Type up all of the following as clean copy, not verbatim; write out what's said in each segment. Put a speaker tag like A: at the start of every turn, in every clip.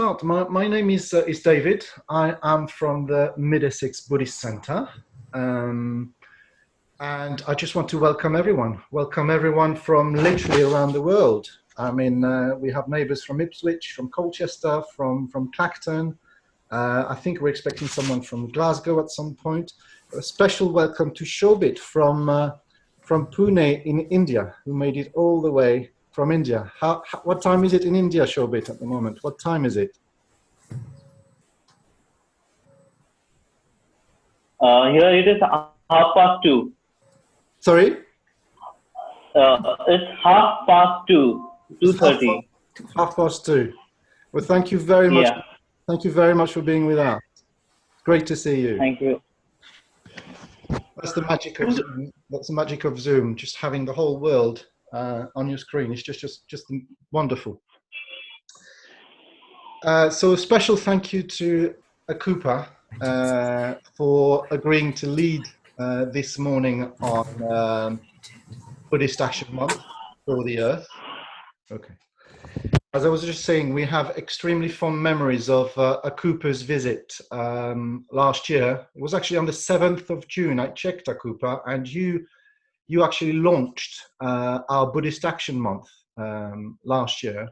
A: start. My name is David. I am from the Mid-Essex Buddhist Centre. And I just want to welcome everyone from literally around the world. I mean, we have neighbours from Ipswich, from Colchester, from Clacton. I think we're expecting someone from Glasgow at some point. A special welcome to Shobit from Pune in India, who made it all the way from India. What time is it in India, Shobit, at the moment? What time is it?
B: Here it is 2:30.
A: Sorry?
B: It's 2:30, 2:30.
A: 2:30. Well, thank you very much.
B: Yeah.
A: Thank you very much for being with us. Great to see you.
B: Thank you.
A: That's the magic of Zoom. That's the magic of Zoom. Just having the whole world on your screen. It's just wonderful. So a special thank you to Akuppa for agreeing to lead this morning on Buddhist Action Month for the Earth. Okay. As I was just saying, we have extremely fond memories of Akuppa's visit last year. It was actually on the 7th of June. I checked, Akuppa, and you actually launched our Buddhist Action Month last year.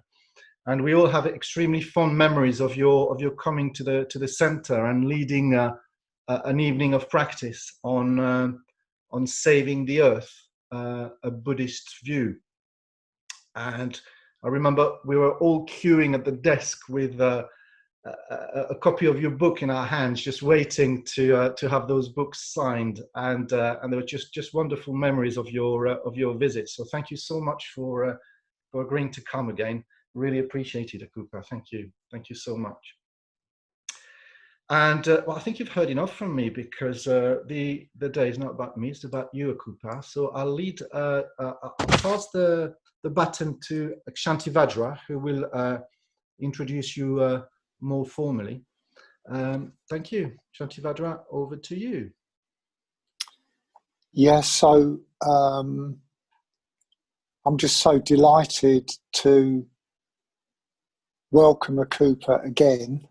A: And we all have extremely fond memories of your coming to the centre and leading an evening of practice on saving the earth, a Buddhist view. And I remember we were all queuing at the desk with a copy of your book in our hands, just waiting to have those books signed. And there were just wonderful memories of your visit. So thank you so much for agreeing to come again. Really appreciate it, Akuppa. Thank you so much. And well, I think you've heard enough from me, because the day is not about me; it's about you, Akuppa. So I'll pass the baton to Shantivajra, who will introduce you more formally. Thank you, Shantivajra. Over to you.
C: Yes. So I'm just so delighted to welcome Akuppa again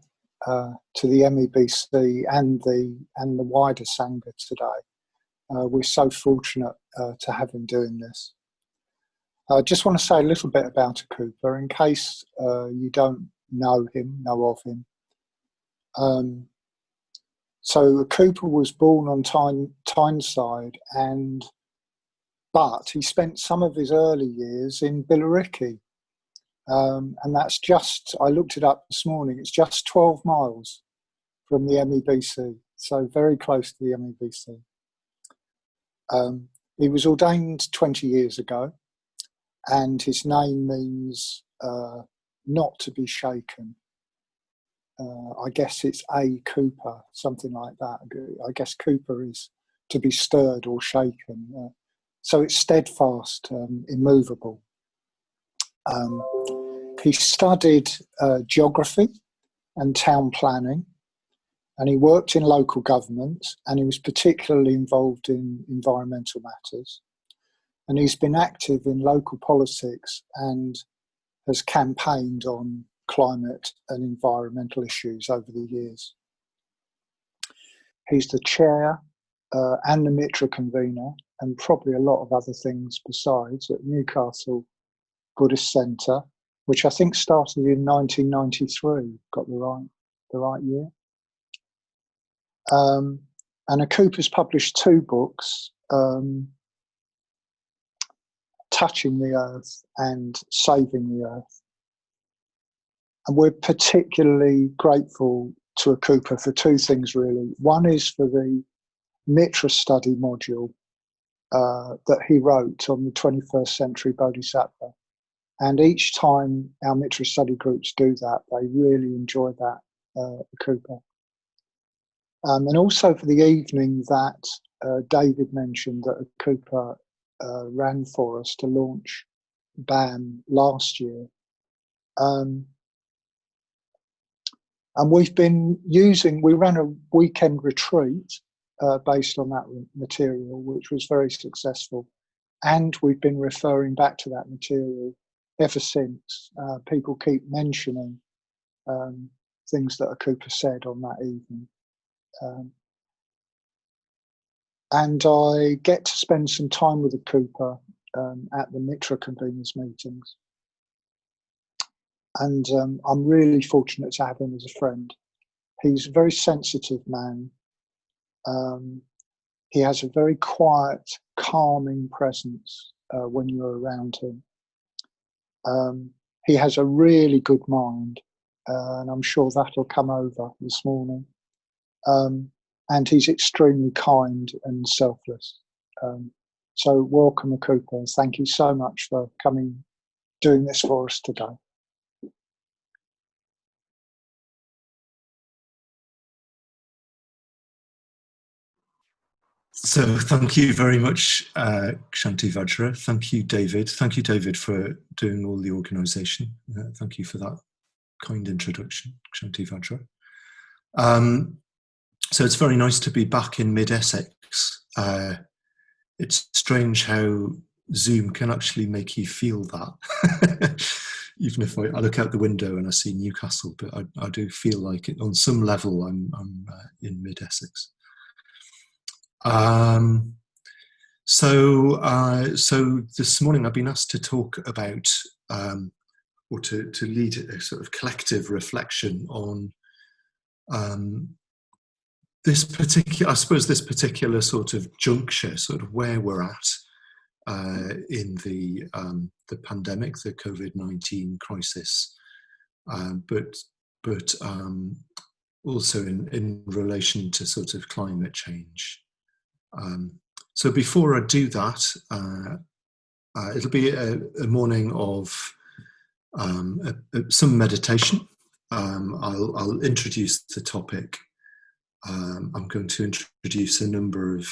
C: to the MEBC and the wider Sangha today. We're so fortunate to have him doing this. I just want to say a little bit about Akuppa in case you don't know of him. So Akuppa was born on Tyneside, but he spent some of his early years in Billericay. And that's just, I looked it up this morning, it's just 12 miles from the MEBC, so very close to the MEBC. He was ordained 20 years ago, and his name means not to be shaken. I guess it's Akuppa, something like that. I guess Kuppa is to be stirred or shaken. So it's steadfast, immovable. He studied geography and town planning, and he worked in local government, and he was particularly involved in environmental matters. And he's been active in local politics and has campaigned on climate and environmental issues over the years. He's the chair and the Mitra convener, and probably a lot of other things besides, at Newcastle Buddhist Centre, which I think started in 1993, got the right year. And Akuppa's published 2 books, Touching the Earth and Saving the Earth. And we're particularly grateful to Akuppa for 2 things, really. One is for the Mitra study module that he wrote on the 21st century Bodhisattva. And each time our Mitra study groups do that, they really enjoy that, Akuppa. And also for the evening that David mentioned that Akuppa ran for us to launch BAM last year. And we ran a weekend retreat based on that material, which was very successful. And we've been referring back to that material ever since. People keep mentioning things that Akuppa said on that evening. And I get to spend some time with Akuppa at the Mitra conveners meetings. And I'm really fortunate to have him as a friend. He's a very sensitive man. He has a very quiet, calming presence when you're around him. He has a really good mind, and I'm sure that'll come over this morning. And he's extremely kind and selfless. So welcome, Akuppa. Thank you so much for coming, doing this for us today.
D: So thank you very much, Kshanti Vajra. Thank you, David. Thank you, David, for doing all the organisation. Thank you for that kind introduction, Kshanti Vajra. So it's very nice to be back in mid-Essex. It's strange how Zoom can actually make you feel that. Even if I look out the window and I see Newcastle, but I do feel like it, on some level I'm in mid-Essex. So this morning I've been asked to talk about, or to lead a sort of collective reflection on this particular sort of juncture, sort of where we're at in the pandemic, the Covid-19 crisis, but also in relation to sort of climate change. So before I do that, it'll be a morning of some meditation. I'll introduce the topic. I'm going to introduce a number of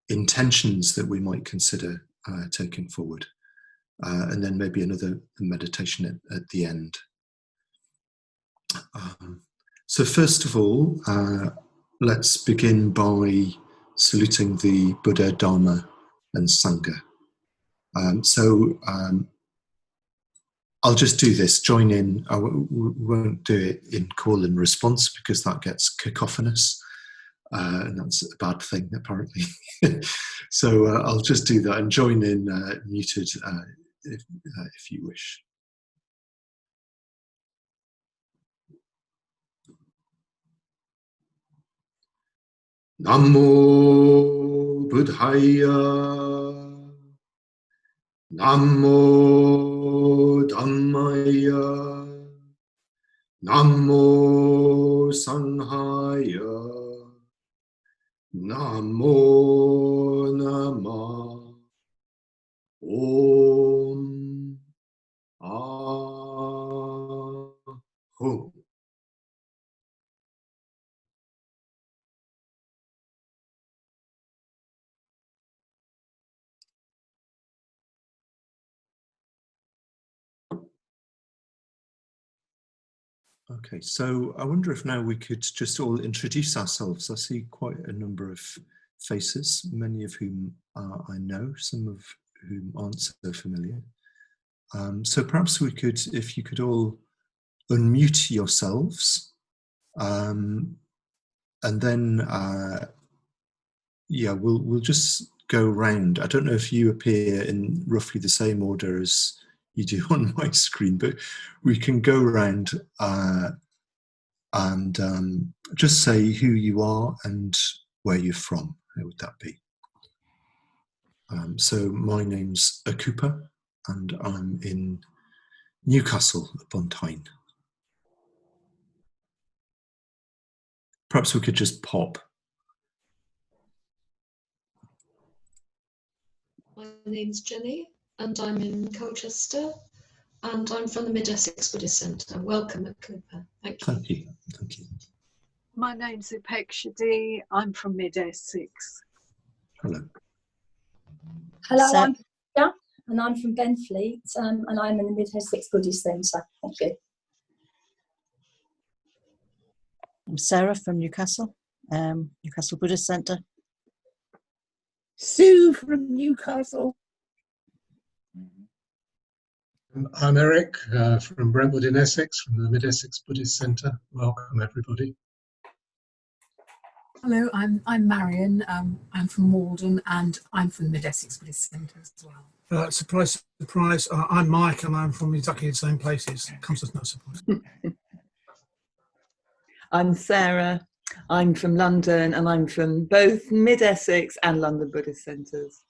D: intentions that we might consider taking forward, and then maybe another meditation at the end. So first of all, let's begin by saluting the Buddha, Dharma and Sangha. I'll just do this, join in. I won't do it in call and response because that gets cacophonous, and that's a bad thing apparently. So I'll just do that and join in muted if you wish. Namo Buddhaya, Namo Dhammaya, Namo Sanghaya, Namo Namah, Om Ahum. Okay, so I wonder if now we could just all introduce ourselves. I see quite a number of faces, many of whom I know, some of whom aren't so familiar. So perhaps we could, if you could all unmute yourselves, and then yeah, we'll just go round. I don't know if you appear in roughly the same order as you do on my screen, but we can go around and just say who you are and where you're from. How would that be? So my name's Akuppa and I'm in Newcastle upon Tyne. Perhaps we could just pop.
E: My name's Jenny and I'm in Colchester and I'm from the Mid-Essex Buddhist Centre. Welcome at Akuppa. Thank you.
D: Thank you. Thank you.
F: My name's Upekshadi. I'm from Mid-Essex.
D: Hello.
G: Hello, I'm Peter, and I'm from Benfleet, and I'm in the Mid-Essex Buddhist Centre. Thank you.
H: I'm Sarah from Newcastle, Newcastle Buddhist Centre.
I: Sue from Newcastle. I'm Eric from Brentwood in Essex, from the Mid-Essex Buddhist Centre. Welcome, everybody.
J: Hello, I'm Marion. I'm from Malden, and I'm from the Mid-Essex Buddhist Centre as well.
K: Surprise, surprise. I'm Mike, and I'm from exactly the same places. Comes as no surprise.
L: I'm Sarah. I'm from London, and I'm from both Mid-Essex and London Buddhist Centres.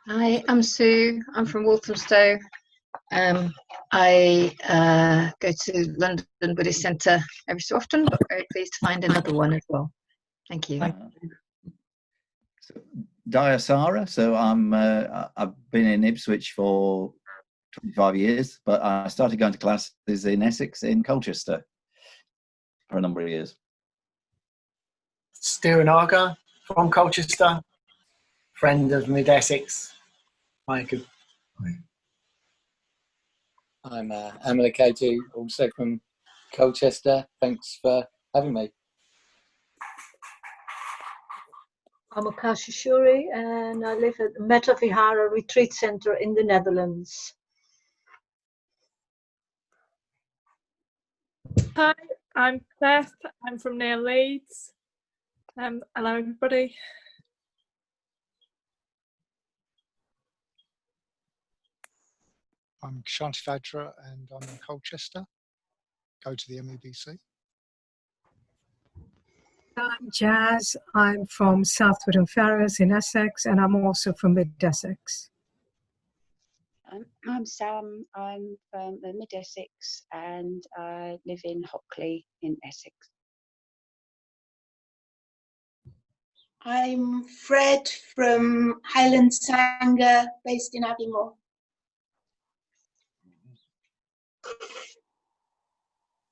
M: Hi, I'm Sue. I'm from Walthamstow. I go to London Buddhist Centre every so often, but very pleased to find another one as well. Thank you.
N: Diasara. So I've been in Ipswich for 25 years, but I started going to classes in Essex in Colchester for a number of years.
O: Stuart Naga from Colchester, friend of Mid-Essex. Hi, good.
P: I'm Amala Ketu, also from Colchester. Thanks for having me.
F: I'm Akashi Shuri, and I live at the Metta Vihara Retreat Centre in the Netherlands.
Q: Hi, I'm Beth. I'm from near Leeds. Hello, everybody.
C: I'm Shanti Vadra and I'm in Colchester. Go to the MEBC.
J: I'm Jazz. I'm from Southwood and Ferrers in Essex, and I'm also from Mid-Essex.
R: I'm Sam. I'm from the Mid-Essex and I live in Hockley in Essex.
S: I'm Fred from Highland Sangha, based in Aviemore.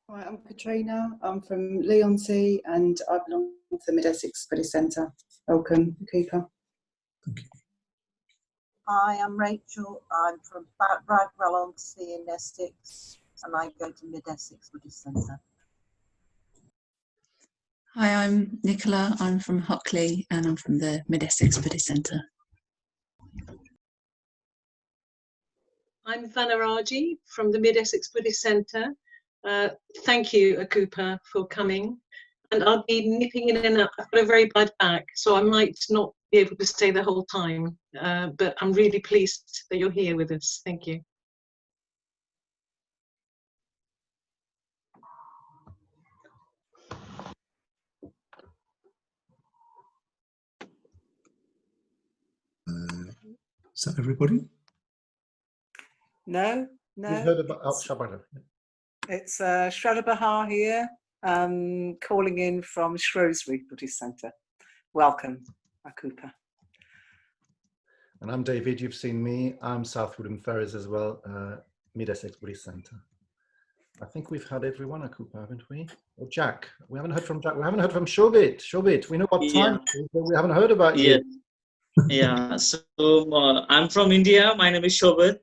T: Hi, I'm Katrina. I'm from Leigh-on-Sea and I belong to the Mid-Essex Buddhist Centre. Welcome, Akuppa.
U: Hi, I'm Rachel. I'm from Bradwell-on-Sea in Essex and I go to Mid-Essex Buddhist Centre.
V: Hi, I'm Nicola. I'm from Hockley and I'm from the Mid-Essex Buddhist Centre.
W: I'm Vanaraji from the Mid-Essex Buddhist Centre. Thank you, Akuppa, for coming. And I'll be nipping in and out. I've got a very bad back, so I might not be able to stay the whole time. But I'm really pleased that you're here with us. Thank you.
D: Is that everybody?
X: No.
A: We've heard about Shabbat.
X: It's Shraddha Bahar here, calling in from Shrewsbury Buddhist Centre. Welcome, Akuppa.
A: And I'm David. You've seen me. I'm Southwood and Ferrers as well, Mid-Essex Buddhist Centre. I think we've had everyone, Akuppa, haven't we? Or Jack. We haven't heard from Jack. We haven't heard from Shobit. Shobit, we know what time it is, but we haven't heard about you.
Y: Yeah, so I'm from India. My name is Shobit,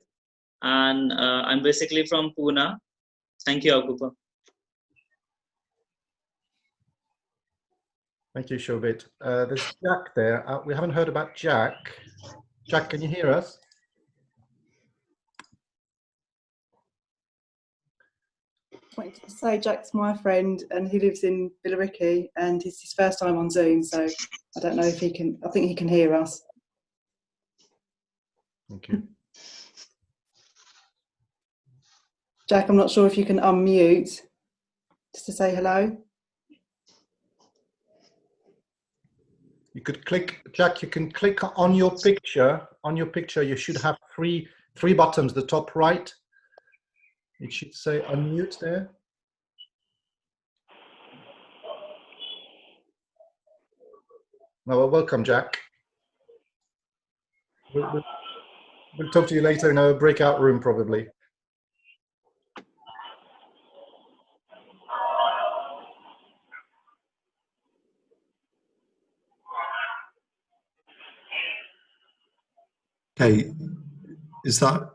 Y: and I'm basically from Pune. Thank you, Akuppa.
A: Thank you, Shobit. There's Jack there. We haven't heard about Jack. Jack, can you hear us?
T: I wanted to say Jack's my friend and he lives in Billericay and it's his first time on Zoom, so I don't know if he can, I think he can hear us.
A: Thank you.
T: Jack, I'm not sure if you can unmute just to say hello.
A: You could click, Jack, you can click on your picture. On your picture, you should have three buttons. The top right, it should say unmute there. No, well, welcome, Jack. We'll talk to you later in our breakout room, probably.
D: Okay, is that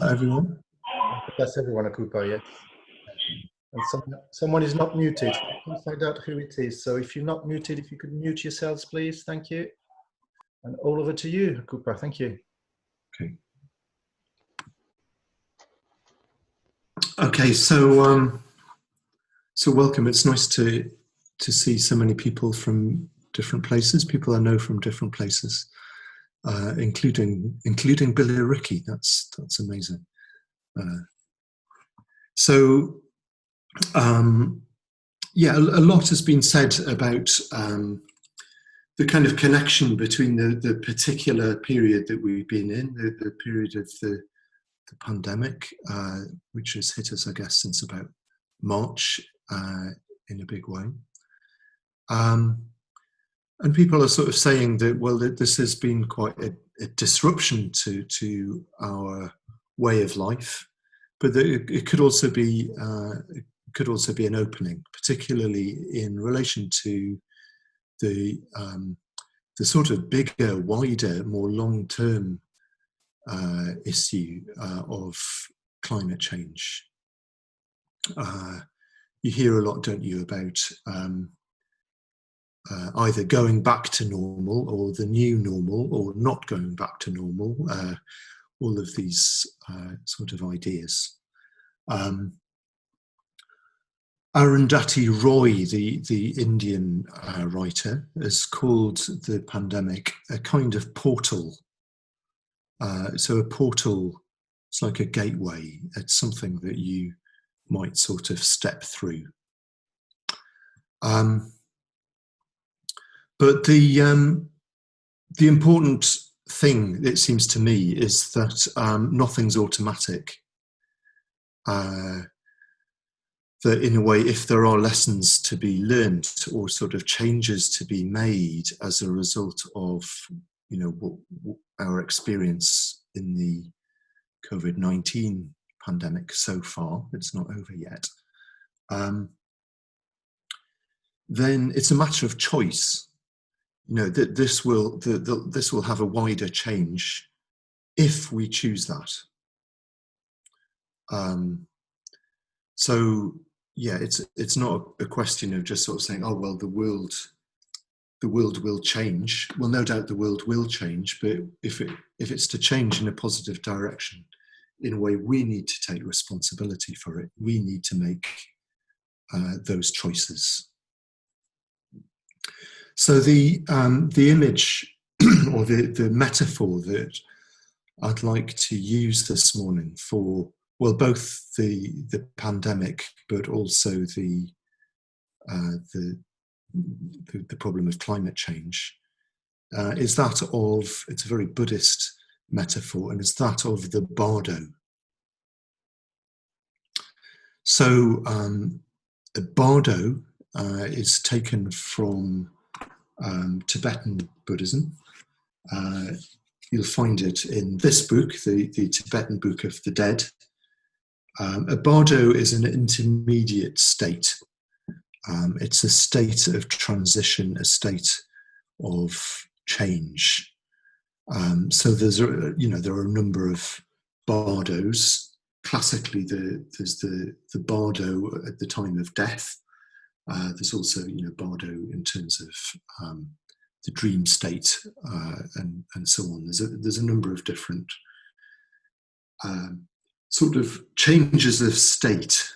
D: everyone?
A: That's everyone, Akuppa, yes. And someone is not muted. I can find out who it is. So if you're not muted, if you could mute yourselves, please. Thank you. And all over to you, Akuppa. Thank you.
D: Okay. Okay, so welcome. It's nice to see so many people from different places. People I know from different places, including Billericay. That's amazing. Yeah, a lot has been said about the kind of connection between the particular period that we've been in, the period of the pandemic, which has hit us, I guess, since about March in a big way. And people are sort of saying that, well, that this has been quite a disruption to our way of life, but that it could also be an opening, particularly in relation to the sort of bigger, wider, more long-term issue of climate change. You hear a lot, don't you, about either going back to normal or the new normal or not going back to normal, all of these sort of ideas. Arundhati Roy, the Indian writer, has called the pandemic a kind of portal. So a portal, it's like a gateway. It's something that you might sort of step through. But the important thing, it seems to me, is that nothing's automatic. That in a way, if there are lessons to be learned or sort of changes to be made as a result of, you know, our experience in the COVID-19 pandemic so far, it's not over yet, then it's a matter of choice. You know, that this will have a wider change if we choose that. So yeah, it's not a question of just sort of saying, oh well, the world will change. Well, no doubt the world will change, but if it's to change in a positive direction, in a way, we need to take responsibility for it. We need to make those choices. So the image or the metaphor that I'd like to use this morning for, well, both the pandemic, but also the problem of climate change, is that of, it's a very Buddhist metaphor, and it's that of the bardo. So a bardo is taken from Tibetan Buddhism. You'll find it in this book, the Tibetan Book of the Dead. A bardo is an intermediate state. It's a state of transition, a state of change. So there's there are a number of bardos. Classically, there's the bardo at the time of death. There's also bardo in terms of the dream state and so on. There's a number of different sort of changes of state,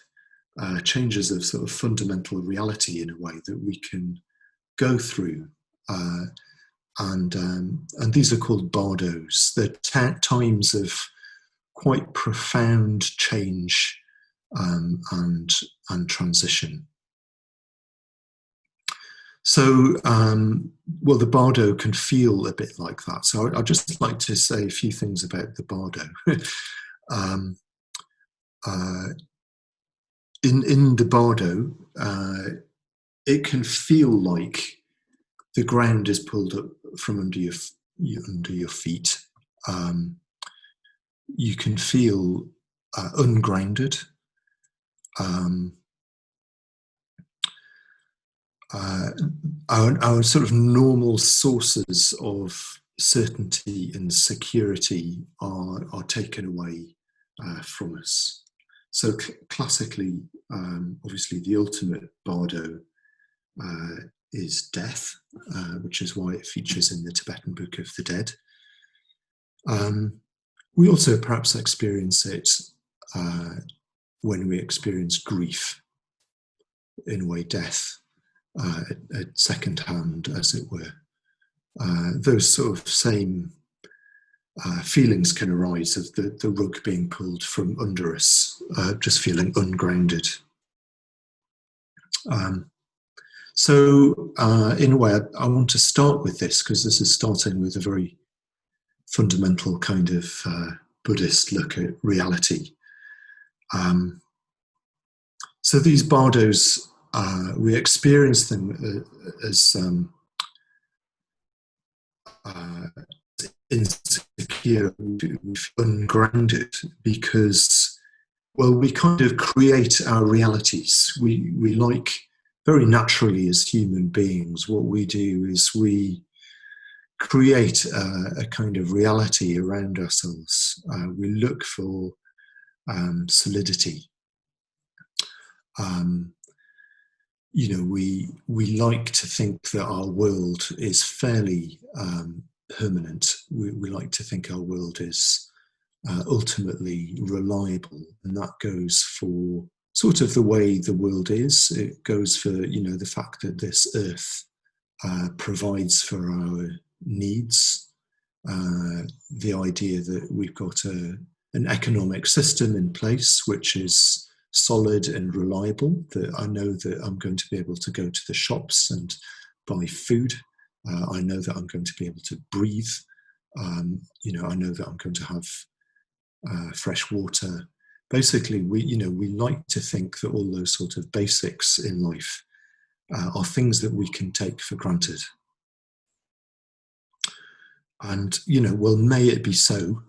D: changes of sort of fundamental reality in a way that we can go through. And these are called bardos. They're times of quite profound change and transition. So, well, the bardo can feel a bit like that. So I'd just like to say a few things about the bardo. In the bardo, it can feel like the ground is pulled up from under your feet. You can feel ungrounded. Our sort of normal sources of certainty and security are taken away from us. So classically, obviously the ultimate bardo is death, which is why it features in the Tibetan Book of the Dead. We also perhaps experience it when we experience grief, in a way, death, at second hand, as it were. Those sort of same feelings can arise of the rug being pulled from under us, just feeling ungrounded. So in a way, I want to start with this, because this is starting with a very fundamental kind of Buddhist look at reality. So these bardos, we experience them as insecure, ungrounded, because, well, we kind of create our realities. We like, very naturally as human beings, what we do is we create a kind of reality around ourselves. We look for solidity. You know, we like to think that our world is fairly permanent. We like to think our world is ultimately reliable, and that goes for sort of the way the world is. It goes for, you know, the fact that this earth provides for our needs, the idea that we've got an economic system in place which is solid and reliable, that I know that I'm going to be able to go to the shops and buy food. I know that I'm going to be able to breathe. You know, I know that I'm going to have fresh water. Basically, we like to think that all those sort of basics in life are things that we can take for granted. And, you know, well, may it be so.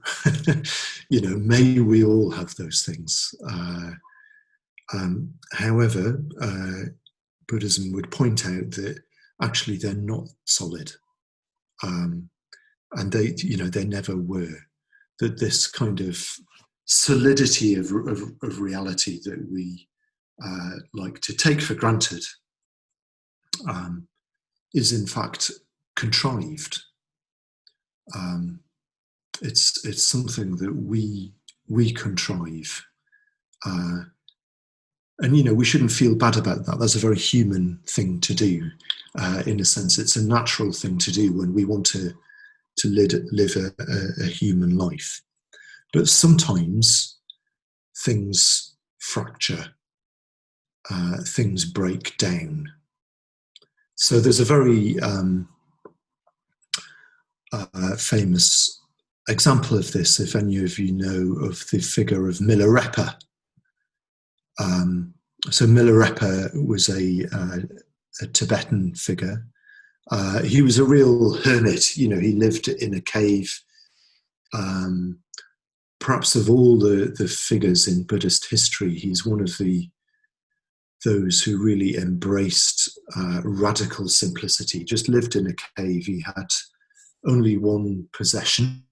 D: You know, may we all have those things. However, Buddhism would point out that actually they're not solid, and they, you know, they never were. That this kind of solidity of reality that we like to take for granted is in fact contrived. It's something that we contrive. And, you know, we shouldn't feel bad about that. That's a very human thing to do. In a sense, it's a natural thing to do when we want to live a human life. But sometimes things fracture, things break down. So there's a very famous example of this, if any of you know of the figure of Milarepa. So Milarepa was a Tibetan figure. He was a real hermit. You know, he lived in a cave. Perhaps of all the figures in Buddhist history, he's one of those who really embraced radical simplicity. Just lived in a cave. He had only one possession.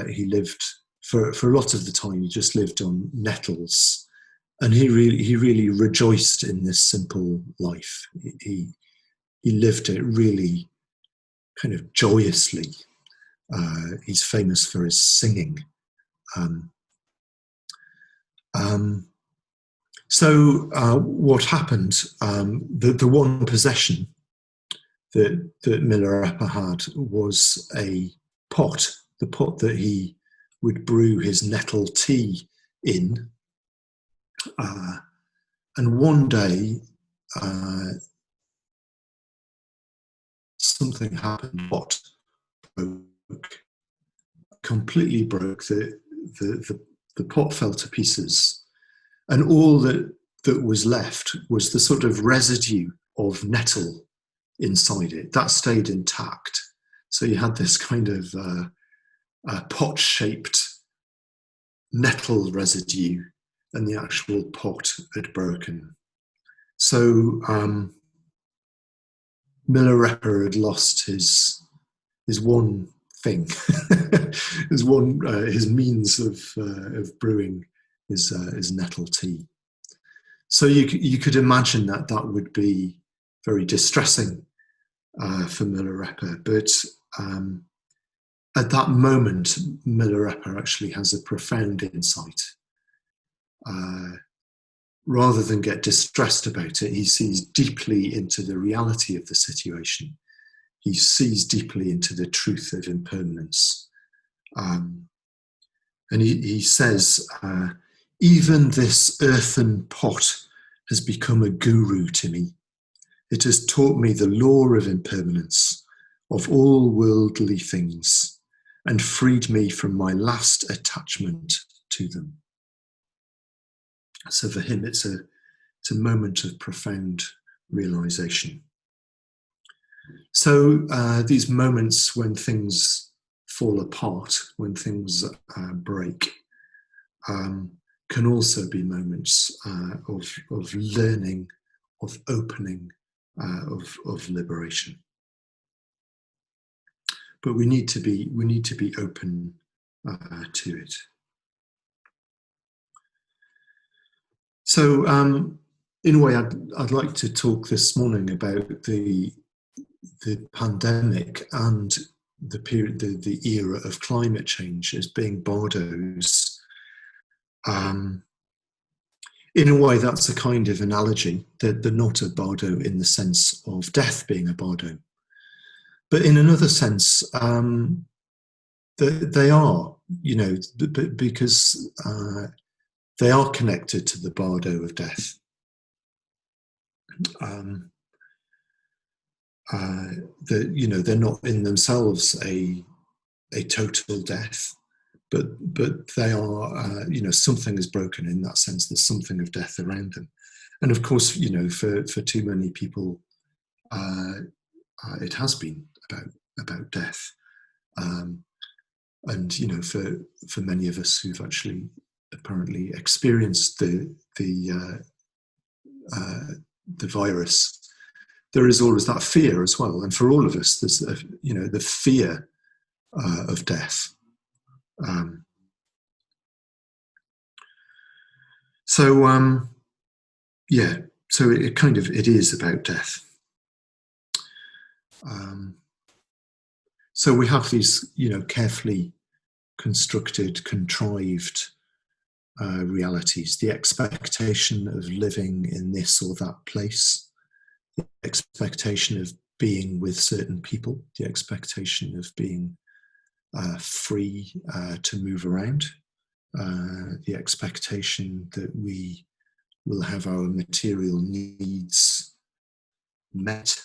D: He lived for a lot of the time. He just lived on nettles, and he really rejoiced in this simple life. He lived it really kind of joyously. He's famous for his singing. So what happened? The one possession that Milarepa had was a pot, the pot that he would brew his nettle tea in. And one day, something happened. What broke, completely broke. The pot fell to pieces, and all that was left was the sort of residue of nettle inside it. That stayed intact. So you had this kind of pot-shaped nettle residue, and the actual pot had broken. So Milarepa had lost his one thing, his means of brewing his nettle tea. So you could imagine that would be very distressing for Milarepa, but at that moment, Milarepa actually has a profound insight. Rather than get distressed about it, he sees deeply into the reality of the situation. He sees deeply into the truth of impermanence. And he says, even this earthen pot has become a guru to me. It has taught me the law of impermanence of all worldly things and freed me from my last attachment to them. So for him, it's a moment of profound realization. So these moments when things fall apart, when things break, can also be moments of learning, of opening, of liberation. But we need to be open to it. So, in a way, I'd like to talk this morning about the pandemic and the period, the era of climate change as being bardos. In a way, that's a kind of analogy. They're not a bardo in the sense of death being a bardo, but in another sense, they are, because they are connected to the bardo of death. They're not in themselves a total death, but they are, something is broken in that sense. There's something of death around them, and of course, for too many people, it has been about death, and for many of us who've actually apparently experienced the virus, there is always that fear as well. And for all of us, there's the fear of death. So it is about death. So we have these, carefully constructed, contrived realities, the expectation of living in this or that place, the expectation of being with certain people, the expectation of being free to move around, the expectation that we will have our material needs met,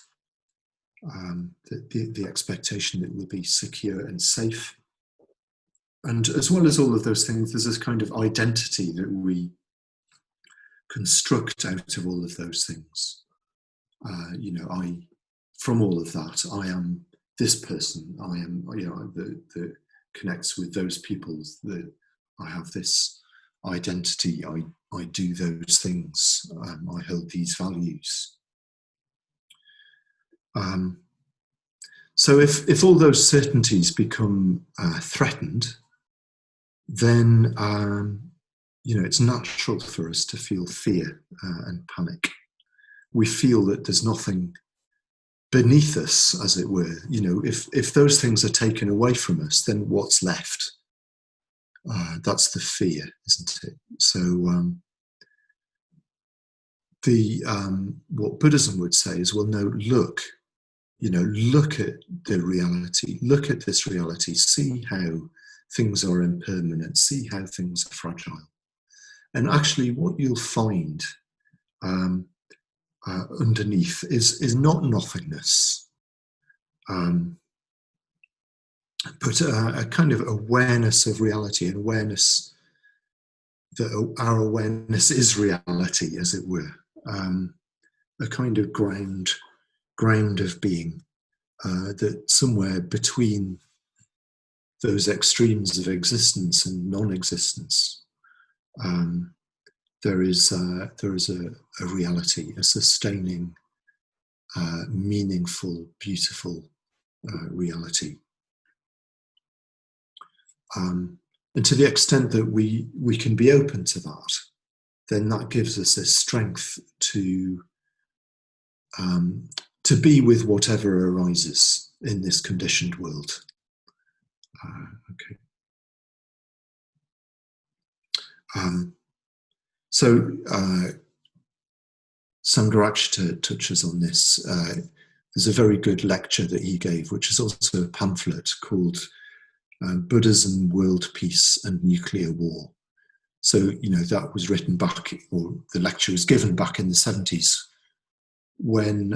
D: the expectation that we'll be secure and safe. And as well as all of those things, there's this kind of identity that we construct out of all of those things. From all of that, I am this person. I am, that connects with those people. That I have this identity. I do those things. I hold these values. So if all those certainties become threatened, then it's natural for us to feel fear and panic. We feel that there's nothing beneath us, as it were. If those things are taken away from us, then what's left? That's the fear, isn't it? So what Buddhism would say is, well, no, look at the reality. Look at this reality. See how things are impermanent. See how things are fragile. And actually, what you'll find underneath is not nothingness, but a kind of awareness of reality, an awareness that our awareness is reality, as it were, a kind of ground of being, that somewhere between those extremes of existence and non-existence, there is a reality, a sustaining, meaningful, beautiful reality. And to the extent that we can be open to that, then that gives us a strength to be with whatever arises in this conditioned world. Okay. So Sangharakshita touches on this. There's a very good lecture that he gave, which is also a pamphlet called Buddhism, World Peace and Nuclear War. So, that was written back, or the lecture was given back in the 70s, when,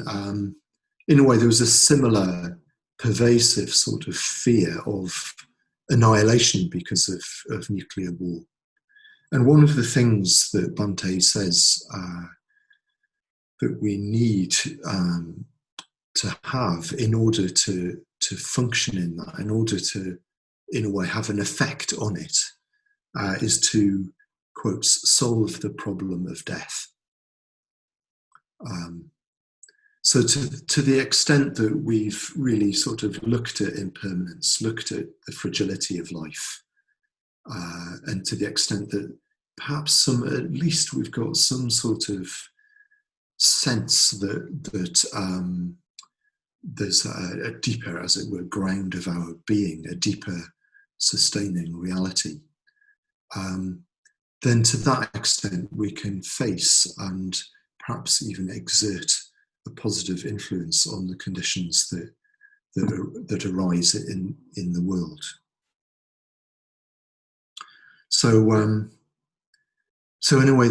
D: in a way, there was a similar pervasive sort of fear of annihilation because of nuclear war. And one of the things that Bhante says that we need to have in order to function in that, in order to, in a way, have an effect on it, is to, quotes, solve the problem of death. So to the extent that we've really sort of looked at impermanence, looked at the fragility of life, and to the extent that perhaps at least we've got some sort of sense that there's a deeper, as it were, ground of our being, a deeper sustaining reality, then to that extent we can face and perhaps even exert a positive influence on the conditions that arise in the world. So so in a way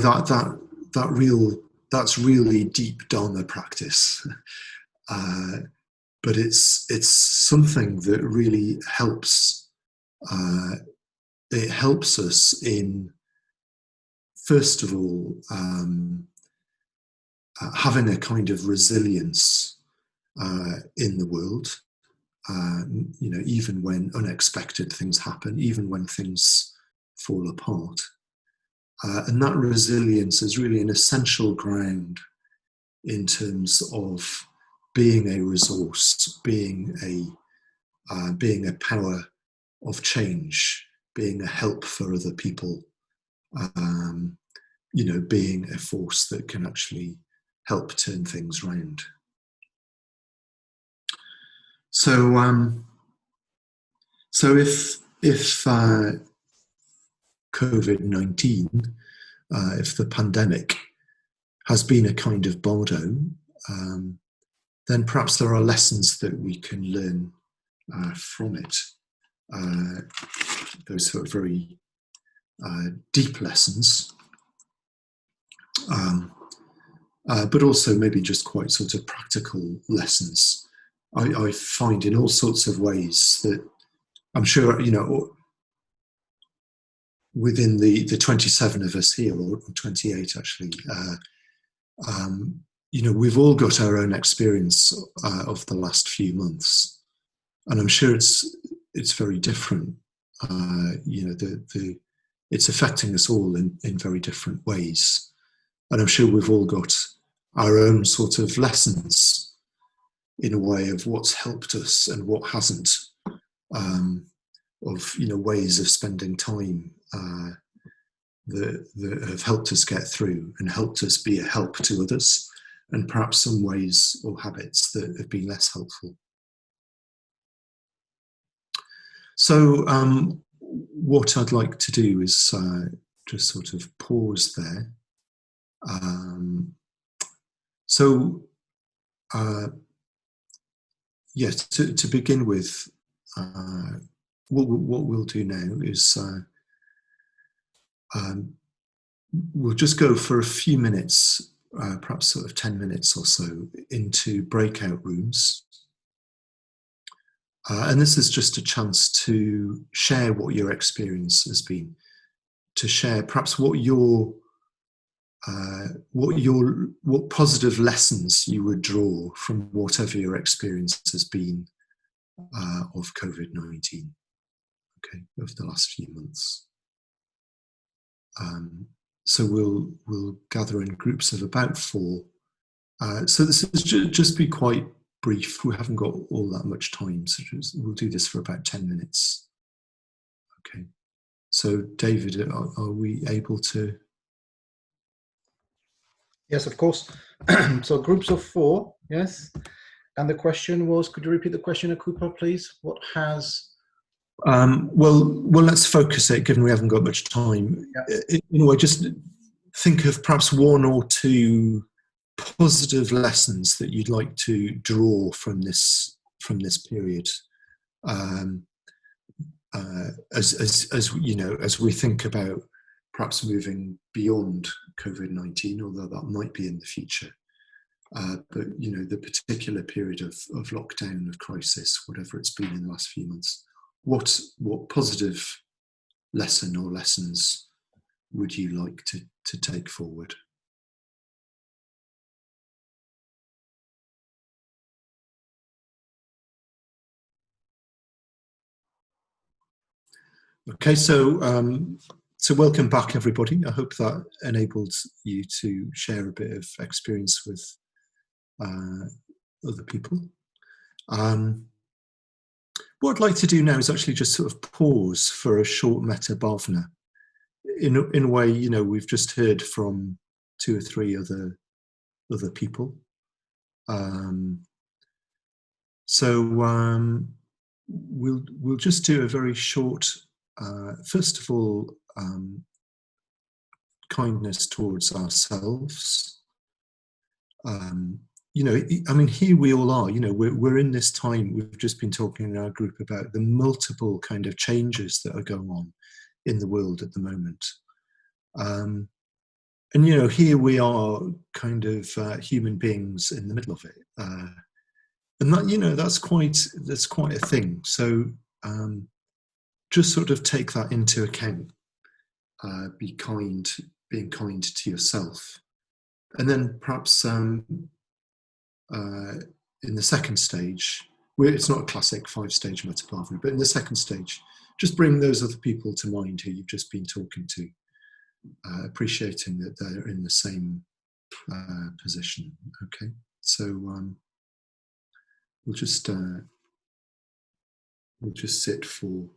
D: that's really deep Dharma practice, but it's something that really helps. It helps us in, first of all, having a kind of resilience in the world, even when unexpected things happen, even when things fall apart. And that resilience is really an essential ground in terms of being a resource, being a power of change, being a help for other people, being a force that can actually help turn things round. So, so if COVID-19, if the pandemic has been a kind of bardo, then perhaps there are lessons that we can learn from it. Those sort of very deep lessons, but also maybe just quite sort of practical lessons. I find in all sorts of ways that I'm sure, within the 27 of us here, or 28 actually, we've all got our own experience of the last few months, and I'm sure it's very different. It's affecting us all in very different ways, and I'm sure we've all got our own sort of lessons in a way of what's helped us and what hasn't, of ways of spending time that have helped us get through and helped us be a help to others, and perhaps some ways or habits that have been less helpful. So what I'd like to do is just sort of pause there. Yes, to begin with, what we'll do now is we'll just go for a few minutes, perhaps sort of 10 minutes or so, into breakout rooms. And this is just a chance to share what your experience has been, to share perhaps what positive lessons you would draw from whatever your experience has been of COVID-19, okay, over the last few months. So we'll gather in groups of about 4. So this is just be quite brief. We haven't got all that much time, so we'll do this for about 10 minutes. Okay. So David, are we able to?
A: Yes, of course. So groups of 4, yes. And the question was, could you repeat the question, Akuppa, please? What has
D: Well, let's focus it, given we haven't got much time. Anyway, just think of perhaps one or two positive lessons that you'd like to draw from this period, as you know, as we think about perhaps moving beyond COVID-19, although that might be in the future. But you know, the particular period of lockdown, of crisis, whatever it's been in the last few months, what positive lesson or lessons would you like to take forward? Okay, so welcome back, everybody. I hope that enabled you to share a bit of experience with other people. What I'd like to do now is actually just sort of pause for a short metta bhavana. In a way, you know, we've just heard from 2 or 3 other people. We'll just do a very short. First of all, kindness towards ourselves. You know, I mean, here we all are. You know, we're in this time. We've just been talking in our group about the multiple kind of changes that are going on in the world at the moment. And you know, here we are, kind of human beings in the middle of it, and that, you know, that's quite a thing. So just sort of take that into account. Being kind to yourself, and then perhaps in the second stage, it's not a classic 5-stage metta bhavana, but in the second stage, just bring those other people to mind who you've just been talking to, appreciating that they're in the same position. Okay, so we'll just sit for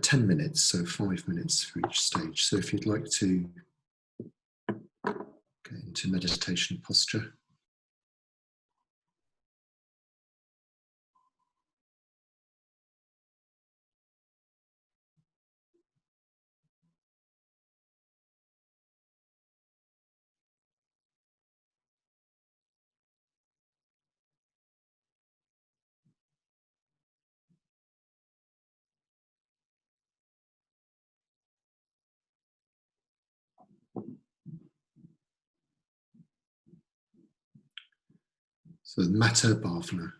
D: 10 minutes, so 5 minutes for each stage. So if you'd like to get into meditation posture. So metta bhavana.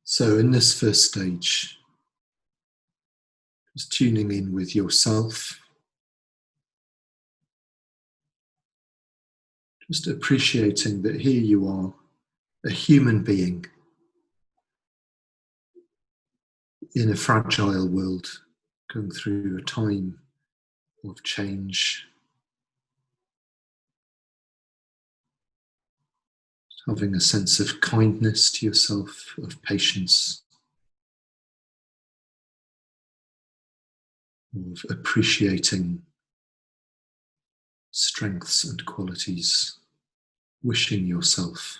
D: So in this first stage, just tuning in with yourself, just appreciating that here you are, a human being in a fragile world, going through a time of change, having a sense of kindness to yourself, of patience, of appreciating strengths and qualities, wishing yourself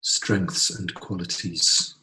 D: strengths and qualities.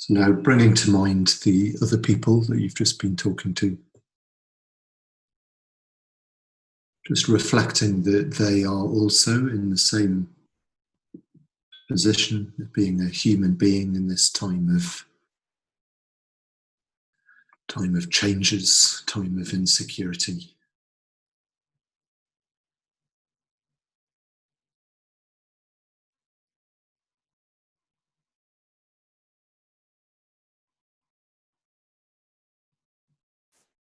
D: So now bringing to mind the other people that you've just been talking to. Just reflecting that they are also in the same position of being a human being in this time of changes, time of insecurity.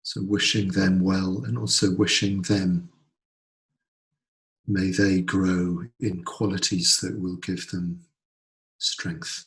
D: So wishing them well, and also wishing them, may they grow in qualities that will give them strength.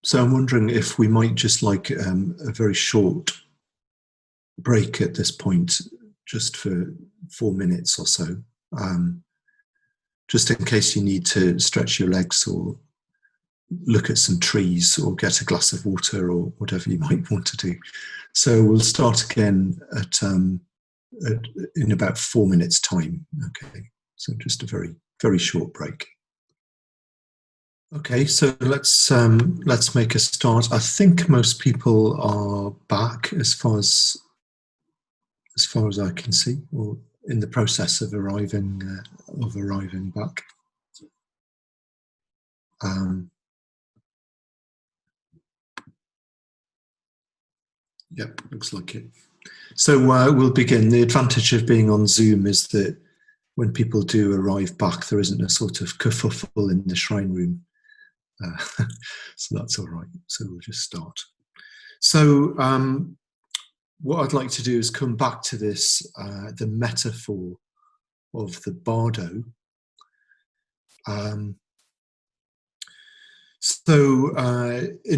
D: So I'm wondering if we might just like a very short break at this point, just for 4 minutes or so, just in case you need to stretch your legs or look at some trees or get a glass of water or whatever you might want to do. So we'll start again in about 4 minutes time. Okay, so just a very, very short break. Okay, so let's make a start. I think most people are back as far as I can see, or in the process of arriving back. Yep, looks like it. So we'll begin. The advantage of being on Zoom is that when people do arrive back, there isn't a sort of kerfuffle in the shrine room. So that's all right. So we'll just start. So what I'd like to do is come back to this, the metaphor of the bardo. In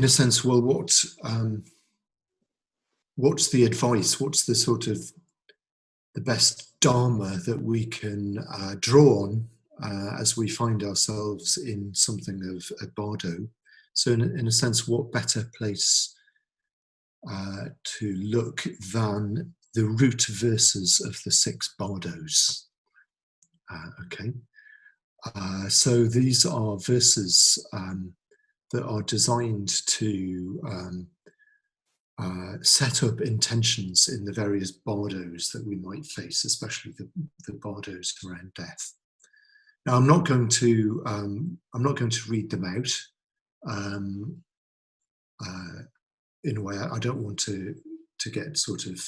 D: a sense, well, what's the advice? What's the sort of the best dharma that we can draw on as we find ourselves in something of a bardo? So in a sense, what better place to look than the root verses of the 6 bardos? Okay, so these are verses that are designed to set up intentions in the various bardos that we might face, especially the bardos around death. Now, I'm not going to read them out. In a way, I don't want to get sort of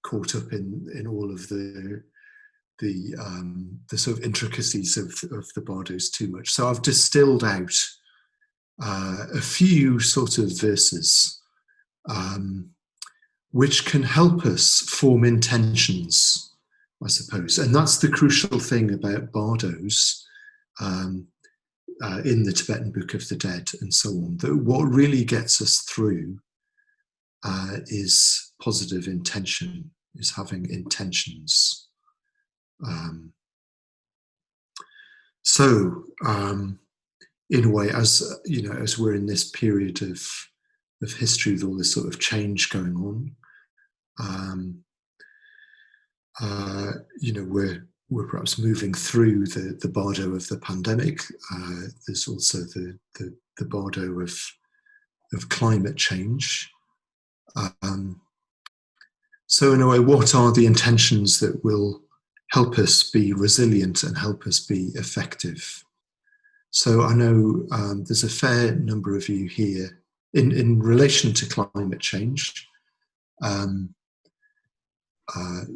D: caught up in all of the sort of intricacies of the bardos too much. So I've distilled out a few sort of verses which can help us form intentions, I suppose. And that's the crucial thing about bardos in the Tibetan Book of the Dead and so on, that what really gets us through is positive intention, is having intentions. In a way, as you know, as we're in this period of history with all this sort of change going on, you know, we're perhaps moving through the bardo of the pandemic. There's also the bardo of climate change. So in a way, what are the intentions that will help us be resilient and help us be effective? So I know there's a fair number of you here in relation to climate change.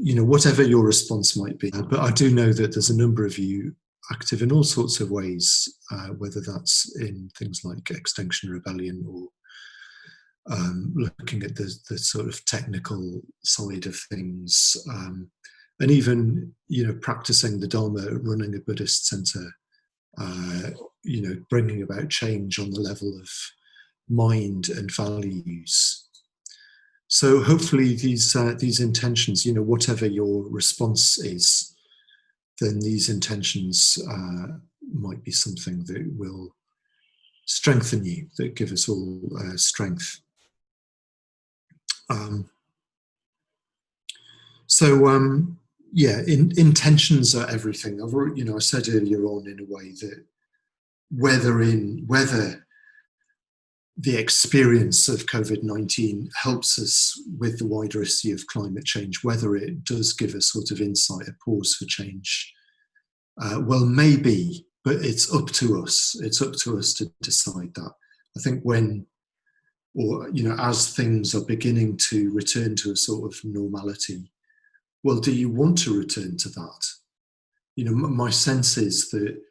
D: You know, whatever your response might be, but I do know that there's a number of you active in all sorts of ways, whether that's in things like Extinction Rebellion or looking at the sort of technical side of things, and even, you know, practicing the Dharma, running a Buddhist center, you know, bringing about change on the level of mind and values. So hopefully these intentions, you know, whatever your response is, then these intentions might be something that will strengthen you, that give us all strength. Yeah, intentions are everything. I've already, you know, I said earlier on in a way that whether the experience of COVID-19 helps us with the wider issue of climate change, whether it does give us sort of insight, a pause for change, well, maybe, but it's up to us. It's up to us to decide that. I think when, or, you know, as things are beginning to return to a sort of normality, well, do you want to return to that? You know, my sense is that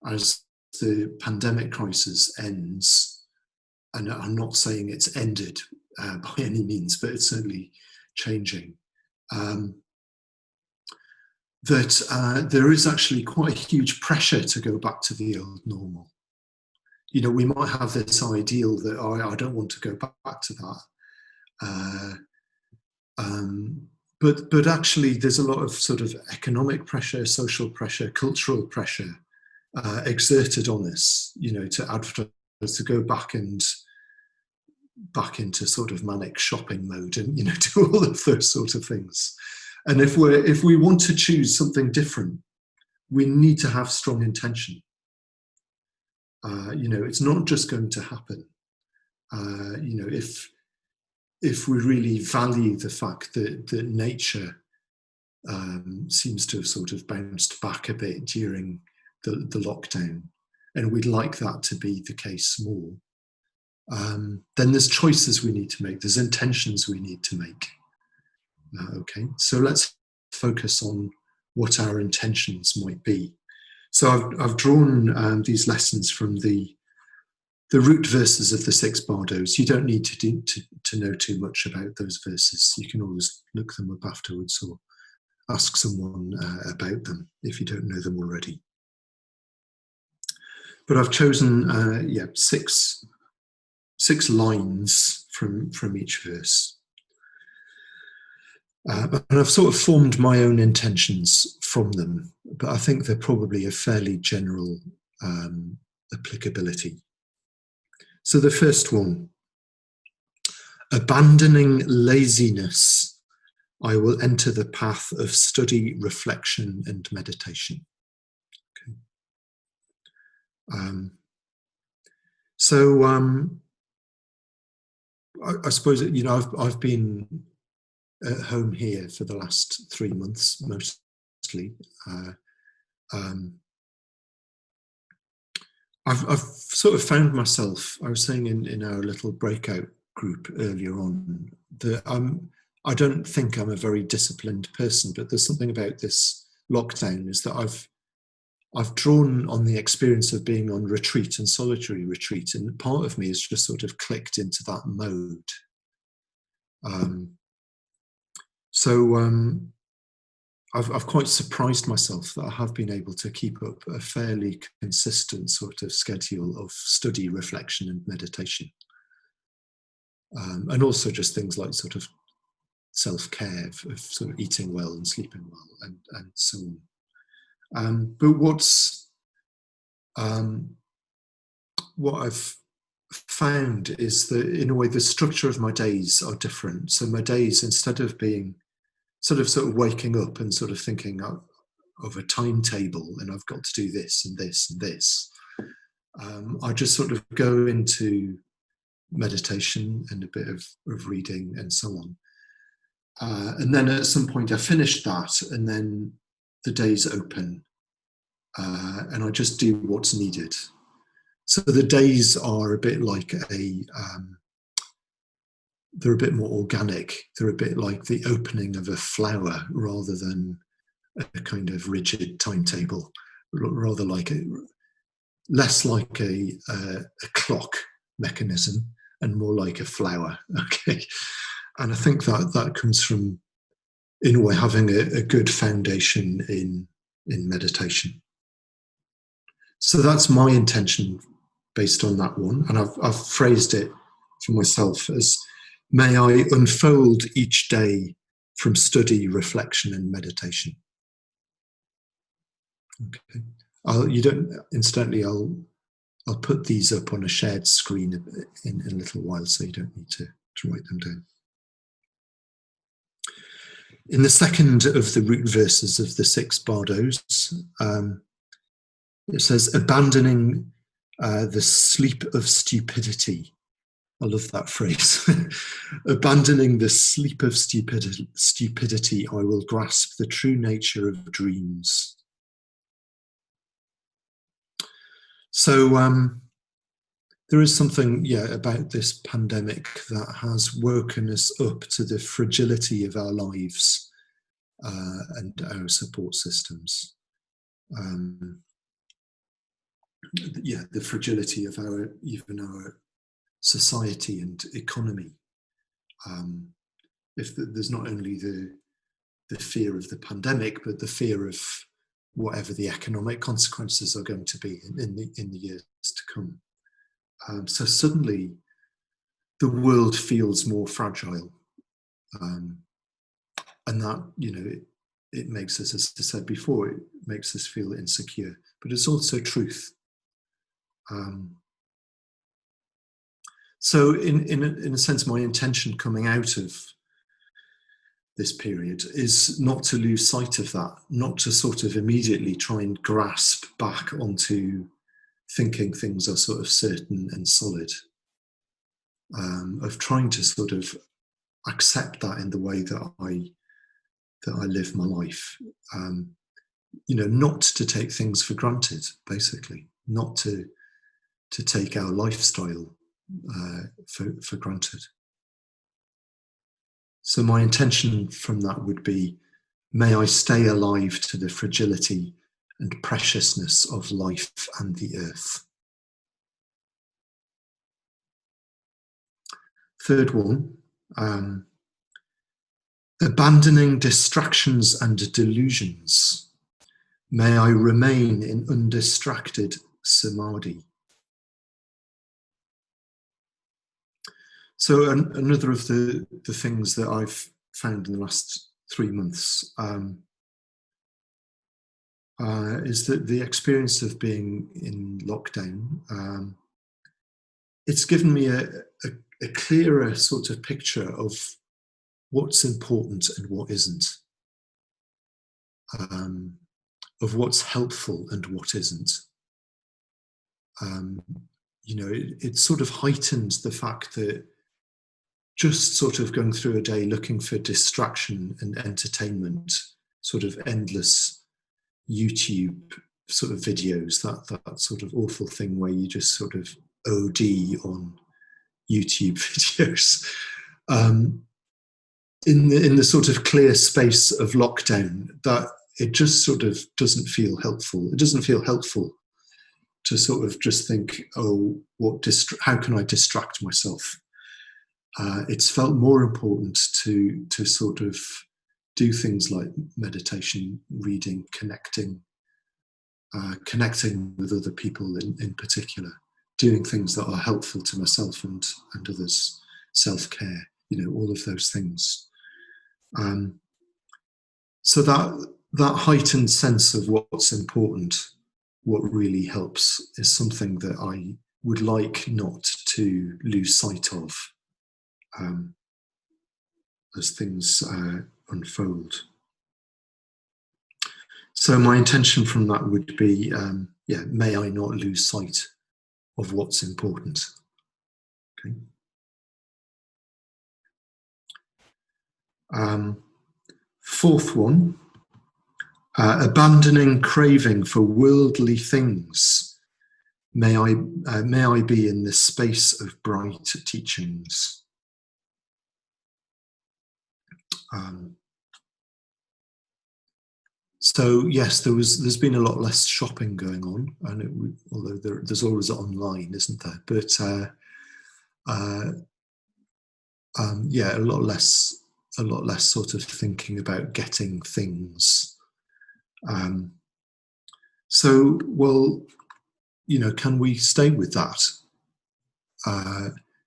D: as the pandemic crisis ends, and I'm not saying it's ended by any means, but it's certainly changing, that there is actually quite a huge pressure to go back to the old normal. you know, we might have this ideal that, oh, I don't want to go back to that. But actually there's a lot of sort of economic pressure, social pressure, cultural pressure exerted on us, you know, to advertise, to go back into sort of manic shopping mode and, you know, do all of those sort of things. And if we want to choose something different, we need to have strong intention. You know, it's not just going to happen. You know, if we really value the fact that nature seems to have sort of bounced back a bit during the lockdown, and we'd like that to be the case more, then there's choices we need to make, there's intentions we need to make. Okay, so let's focus on what our intentions might be. So I've drawn these lessons from the root verses of the 6 bardos. You don't need to know too much about those verses. You can always look them up afterwards or ask someone about them if you don't know them already. But I've chosen 6 lines from each verse. And I've sort of formed my own intentions from them, but I think they're probably a fairly general applicability. So the first one, abandoning laziness, I will enter the path of study, reflection, and meditation. Okay. I suppose, you know, I've been at home here for the last 3 months, mostly. I've sort of found myself, I was saying in our little breakout group earlier on, that I don't think I'm a very disciplined person, but there's something about this lockdown is that I've drawn on the experience of being on retreat and solitary retreat, and part of me has just sort of clicked into that mode. I've quite surprised myself that I have been able to keep up a fairly consistent sort of schedule of study, reflection, and meditation. And also just things like sort of self-care, of sort of eating well and sleeping well, and so on. But what I've found is that, in a way, the structure of my days are different. So my days, instead of being sort of waking up and sort of thinking of a timetable and I've got to do this and this and this, I just sort of go into meditation and a bit of reading and so on. And then at some point I finish that, and then the day's open, and I just do what's needed. So the days are a bit like they're a bit more organic. They're a bit like the opening of a flower rather than a kind of rigid timetable, rather like less like a clock mechanism and more like a flower. Okay. And I think that comes from, in a way, having a good foundation in meditation. So that's my intention based on that one. And I've phrased it for myself as, may I unfold each day from study, reflection, and meditation. Okay. Incidentally, I'll put these up on a shared screen in a little while, so you don't need to write them down. In the second of the root verses of the 6 bardos, it says, abandoning the sleep of stupidity. I love that phrase. Abandoning the sleep of stupidity, I will grasp the true nature of dreams. So there is something, about this pandemic that has woken us up to the fragility of our lives and our support systems. The fragility of even our society and economy. If there's not only the fear of the pandemic, but the fear of whatever the economic consequences are going to be in the years to come. So suddenly the world feels more fragile. And that, it makes us, as I said before, it makes us feel insecure, but it's also truth. So in a sense, my intention coming out of this period is not to lose sight of that, not to sort of immediately try and grasp back onto thinking things are sort of certain and solid, of trying to sort of accept that in the way that I live my life. Not to take things for granted, basically, not to take our lifestyle for granted. So my intention from that would be, may I stay alive to the fragility and preciousness of life and the earth. Third one, abandoning distractions and delusions. May I remain in undistracted samadhi. So another of the things that I've found in the last 3 months is that the experience of being in lockdown, it's given me a clearer sort of picture of what's important and what isn't, of what's helpful and what isn't. It sort of heightens the fact that just sort of going through a day looking for distraction and entertainment, sort of endless YouTube sort of videos, that sort of awful thing where you just sort of OD on YouTube videos. In the sort of clear space of lockdown, that it just sort of doesn't feel helpful. It doesn't feel helpful to sort of just think, oh, how can I distract myself? It's felt more important to sort of do things like meditation, reading, connecting with other people in particular, doing things that are helpful to myself and others, self-care, all of those things. So that heightened sense of what's important, what really helps, is something that I would like not to lose sight of as things unfold. So my intention from that would be, may I not lose sight of what's important. Okay. Fourth one, abandoning craving for worldly things. May I be in the space of bright teachings. So yes, there's been a lot less shopping going on, and although there's always online, isn't there? But a lot less sort of thinking about getting things. So, well, can we stay with that?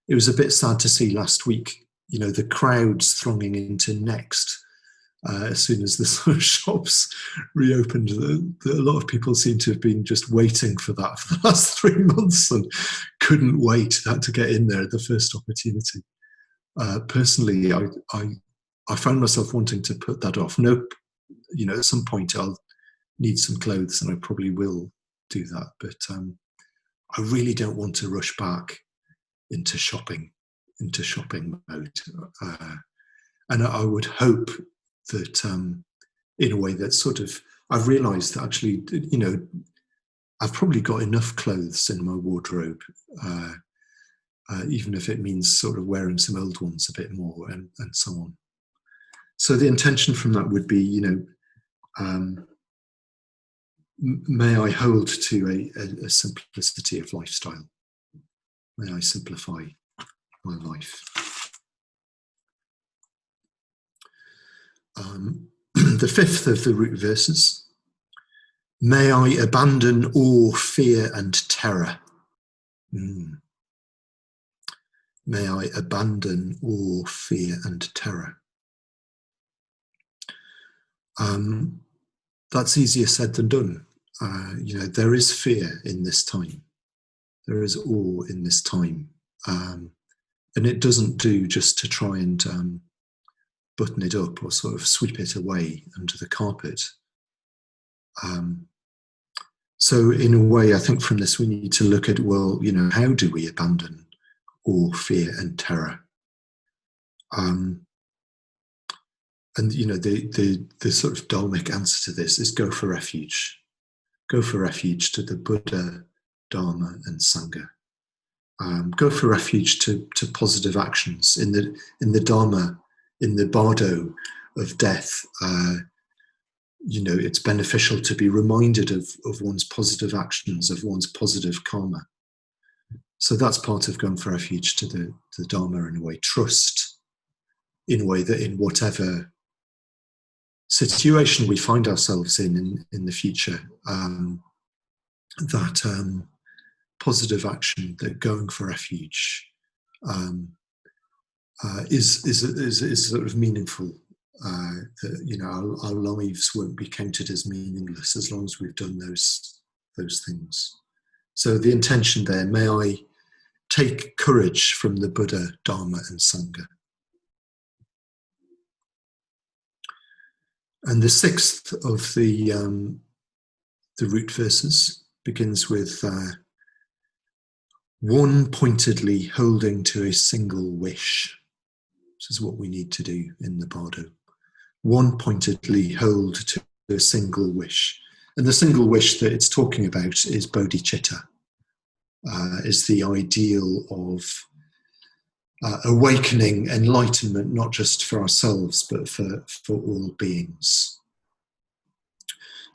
D: It was a bit sad to see last week, the crowds thronging into Next as soon as the sort of shops reopened. A lot of people seem to have been just waiting for that for the last 3 months and couldn't wait to get in there at the first opportunity. Personally, I found myself wanting to put that off. Nope, at some point I'll need some clothes and I probably will do that. But I really don't want to rush back into shopping mode. And I would hope that in a way that sort of, I've realised that actually, I've probably got enough clothes in my wardrobe, even if it means sort of wearing some old ones a bit more and so on. So the intention from that would be, may I hold to a simplicity of lifestyle. May I simplify my life. The fifth of the root verses, may I abandon awe, fear and terror. may I abandon awe, fear, and terror. That's easier said than done. There is fear in this time. There is awe in this time. And it doesn't do just to try and button it up or sort of sweep it away under the carpet. So in a way, I think from this, we need to look at, well, how do we abandon awe, fear, and terror? And the sort of dharmic answer to this is go for refuge. Go for refuge to the Buddha, Dharma, and Sangha. Go for refuge to positive actions. In the Dharma, in the bardo of death, it's beneficial to be reminded of one's positive actions, of one's positive karma. So that's part of going for refuge to the Dharma in a way. Trust in a way that in whatever situation we find ourselves in the future, that positive action, that going for refuge is sort of meaningful. That our lives won't be counted as meaningless as long as we've done those things. So the intention there, may I take courage from the Buddha, Dharma, and Sangha. And the sixth of the root verses begins with one pointedly holding to a single wish. This is what we need to do in the bardo. One pointedly hold to a single wish. And the single wish that it's talking about is bodhicitta, is the ideal of awakening, enlightenment, not just for ourselves, but for all beings.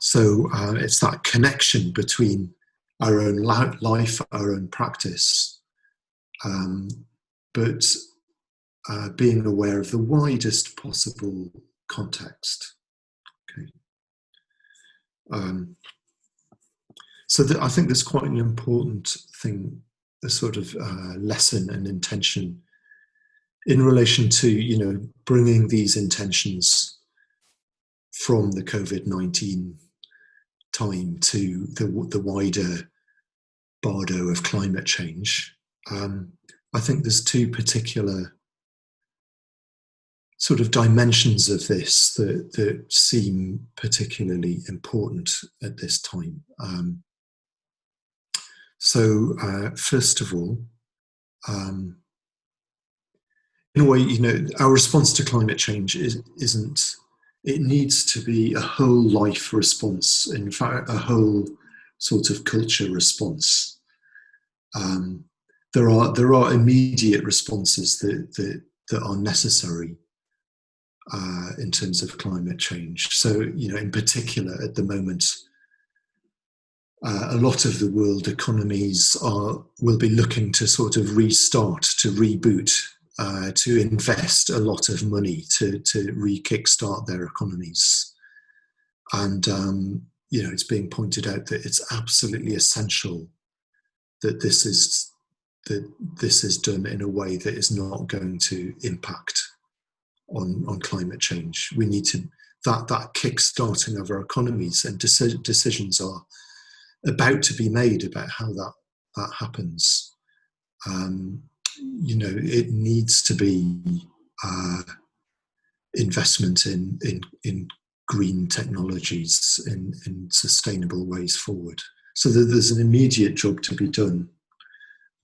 D: So it's that connection between our own life, our own practice, but being aware of the widest possible context. Okay. So I think there's quite an important thing, a sort of lesson and intention in relation to, bringing these intentions from the Covid-19 time to the wider bardo of climate change. I think there's two particular sort of dimensions of this that seem particularly important at this time. So first of all, in a way, our response to climate change isn't, it needs to be a whole life response, in fact, a whole sort of culture response. There are immediate responses that are necessary in terms of climate change. So, in particular, at the moment, a lot of the world economies will be looking to sort of restart, to reboot, to invest a lot of money to re-kickstart their economies. And, it's being pointed out that it's absolutely essential that this is done in a way that is not going to impact on climate change. We need to, that kick-starting of our economies, and decisions are about to be made about how that happens. It needs to be investment in green technologies, in sustainable ways forward. So there's an immediate job to be done.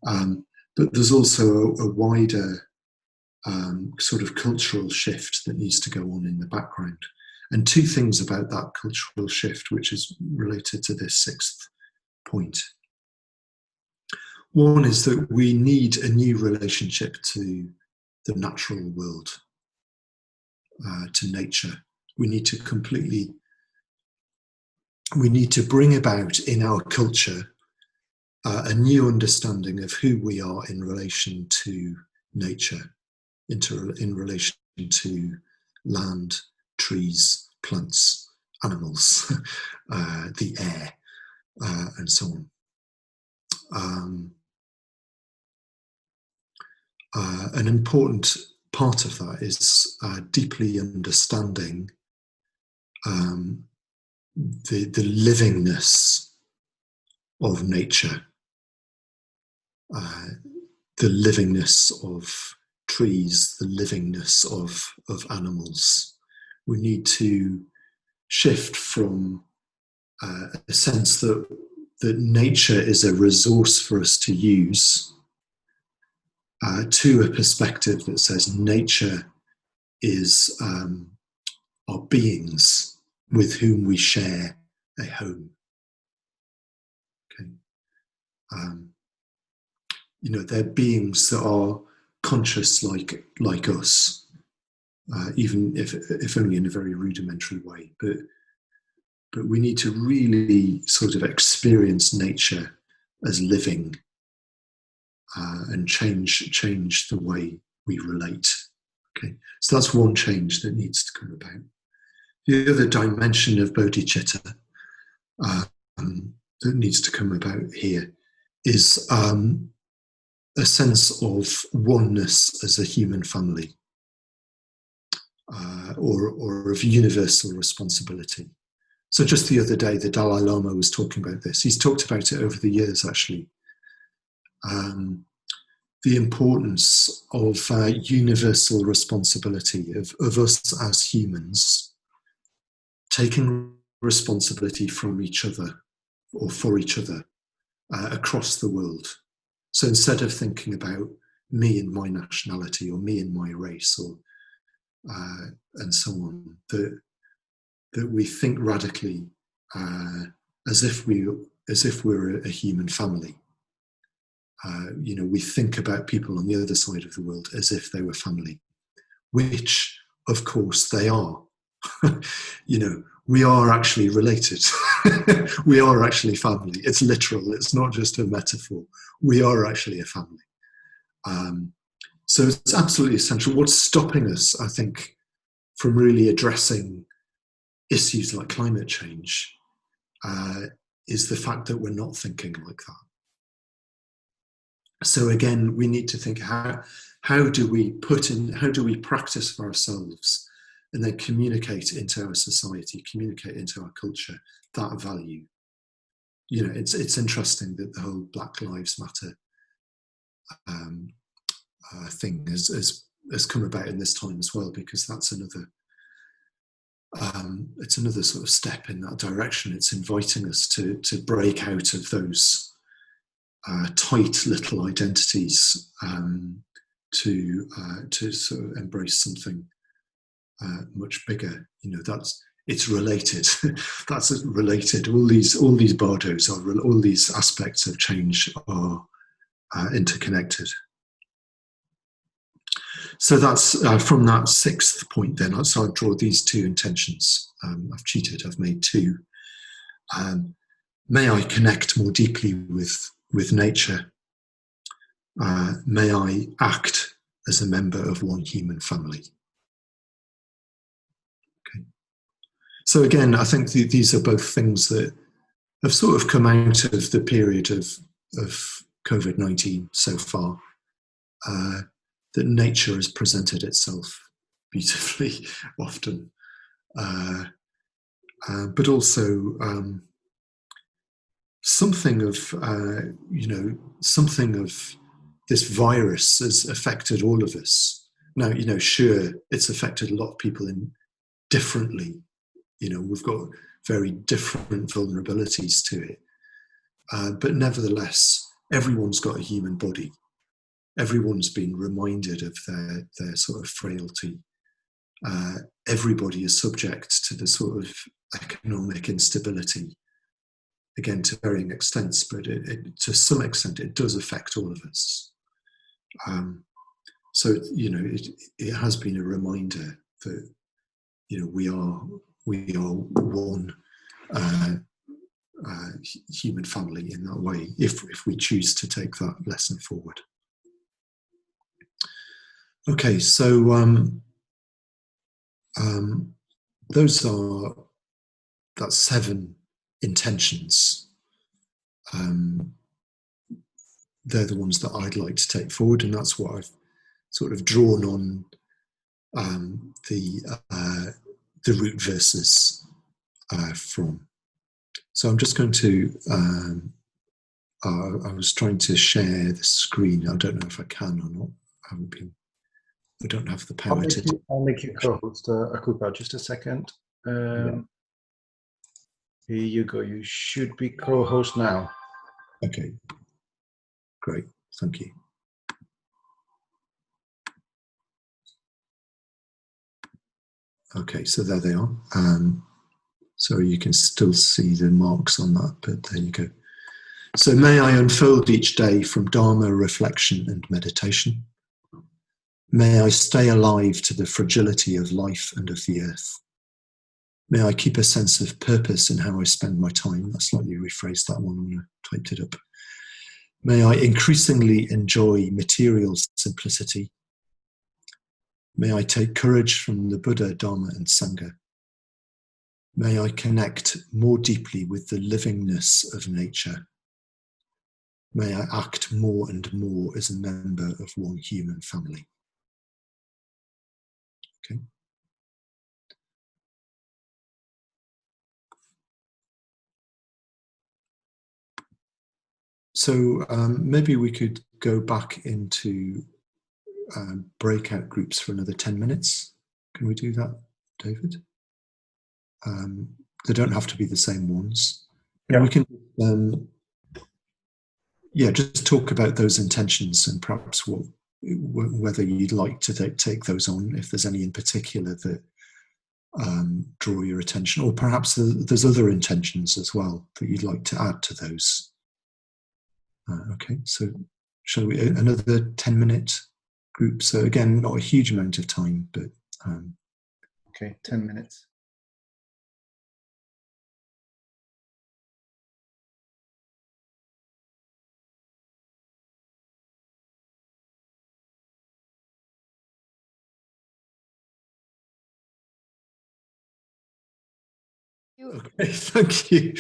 D: But there's also a wider sort of cultural shift that needs to go on in the background. And two things about that cultural shift, which is related to this sixth point. One is that we need a new relationship to the natural world, to nature. We need to bring about in our culture a new understanding of who we are in relation to nature, in relation to land, trees, plants, animals, the air, and so on. an important part of that is deeply understanding the livingness of nature, the livingness of trees, the livingness of animals. We need to shift from a sense that nature is a resource for us to use to a perspective that says nature is our beings with whom we share a home. Okay. You know, they're beings that are conscious like us, even if only in a very rudimentary way. But we need to really sort of experience nature as living and change the way we relate. Okay, so that's one change that needs to come about. The other dimension of bodhicitta that needs to come about here is a sense of oneness as a human family, or of universal responsibility. So just the other day, the Dalai Lama was talking about this. He's talked about it over the years, actually. The importance of universal responsibility of us as humans taking responsibility from each other or for each other across the world. So instead of thinking about me and my nationality or me and my race or and so on, that we think radically as if we're a human family. You know, we think about people on the other side of the world as if they were family, which, of course, they are. You know, we are actually related. We are actually family. It's literal. It's not just a metaphor. We are actually a family. So it's absolutely essential. What's stopping us, I think, from really addressing issues like climate change is the fact that we're not thinking like that. So again, we need to think how do we practice for ourselves and then communicate into our society, communicate into our culture that value. You know, it's interesting that the whole Black Lives Matter thing has come about in this time as well, because that's another it's another sort of step in that direction. It's inviting us to break out of those tight little identities to sort of embrace something much bigger. You know, it's related. That's related. All these bardos are, all these aspects of change are interconnected. So that's from that sixth point then. So I draw these two intentions. I've cheated, I've made two. May I connect more deeply with nature. May I act as a member of one human family. Okay. So again, I think these are both things that have sort of come out of the period of COVID-19 so far. That nature has presented itself beautifully often, but also something of this virus has affected all of us. Now, you know, sure, it's affected a lot of people differently. You know, we've got very different vulnerabilities to it, but nevertheless, everyone's got a human body. Everyone's been reminded of their sort of frailty. Everybody is subject to the sort of economic instability, again, to varying extents, but to some extent it does affect all of us. So, you know, it has been a reminder that, you know, we are one human family in that way, if we choose to take that lesson forward. Okay, so that's 7 intentions. They're the ones that I'd like to take forward, and that's what I've sort of drawn on the root verses from. So I'm just going to, I was trying to share the screen. I don't know if I can or not. I don't have the power to.
A: I'll make you co-host, Akuppa, just a second. Here you go. You should be co-host now.
D: Okay, great. Thank you. Okay, so there they are. So you can still see the marks on that, but there you go. So may I unfold each day from Dharma reflection and meditation. May I stay alive to the fragility of life and of the earth. May I keep a sense of purpose in how I spend my time. I slightly rephrased that one when I typed it up. May I increasingly enjoy material simplicity. May I take courage from the Buddha, Dharma, and Sangha. May I connect more deeply with the livingness of nature. May I act more and more as a member of one human family. Okay. So maybe we could go back into breakout groups for another 10 minutes. Can we do that, David? They don't have to be the same ones. Yeah. We can, just talk about those intentions and perhaps whether you'd like to take those on, if there's any in particular that draw your attention, or perhaps there's other intentions as well that you'd like to add to those. Okay, so shall we, another 10-minute group? So again, not a huge amount of time, but...
A: Okay, 10 minutes.
D: Okay, thank you.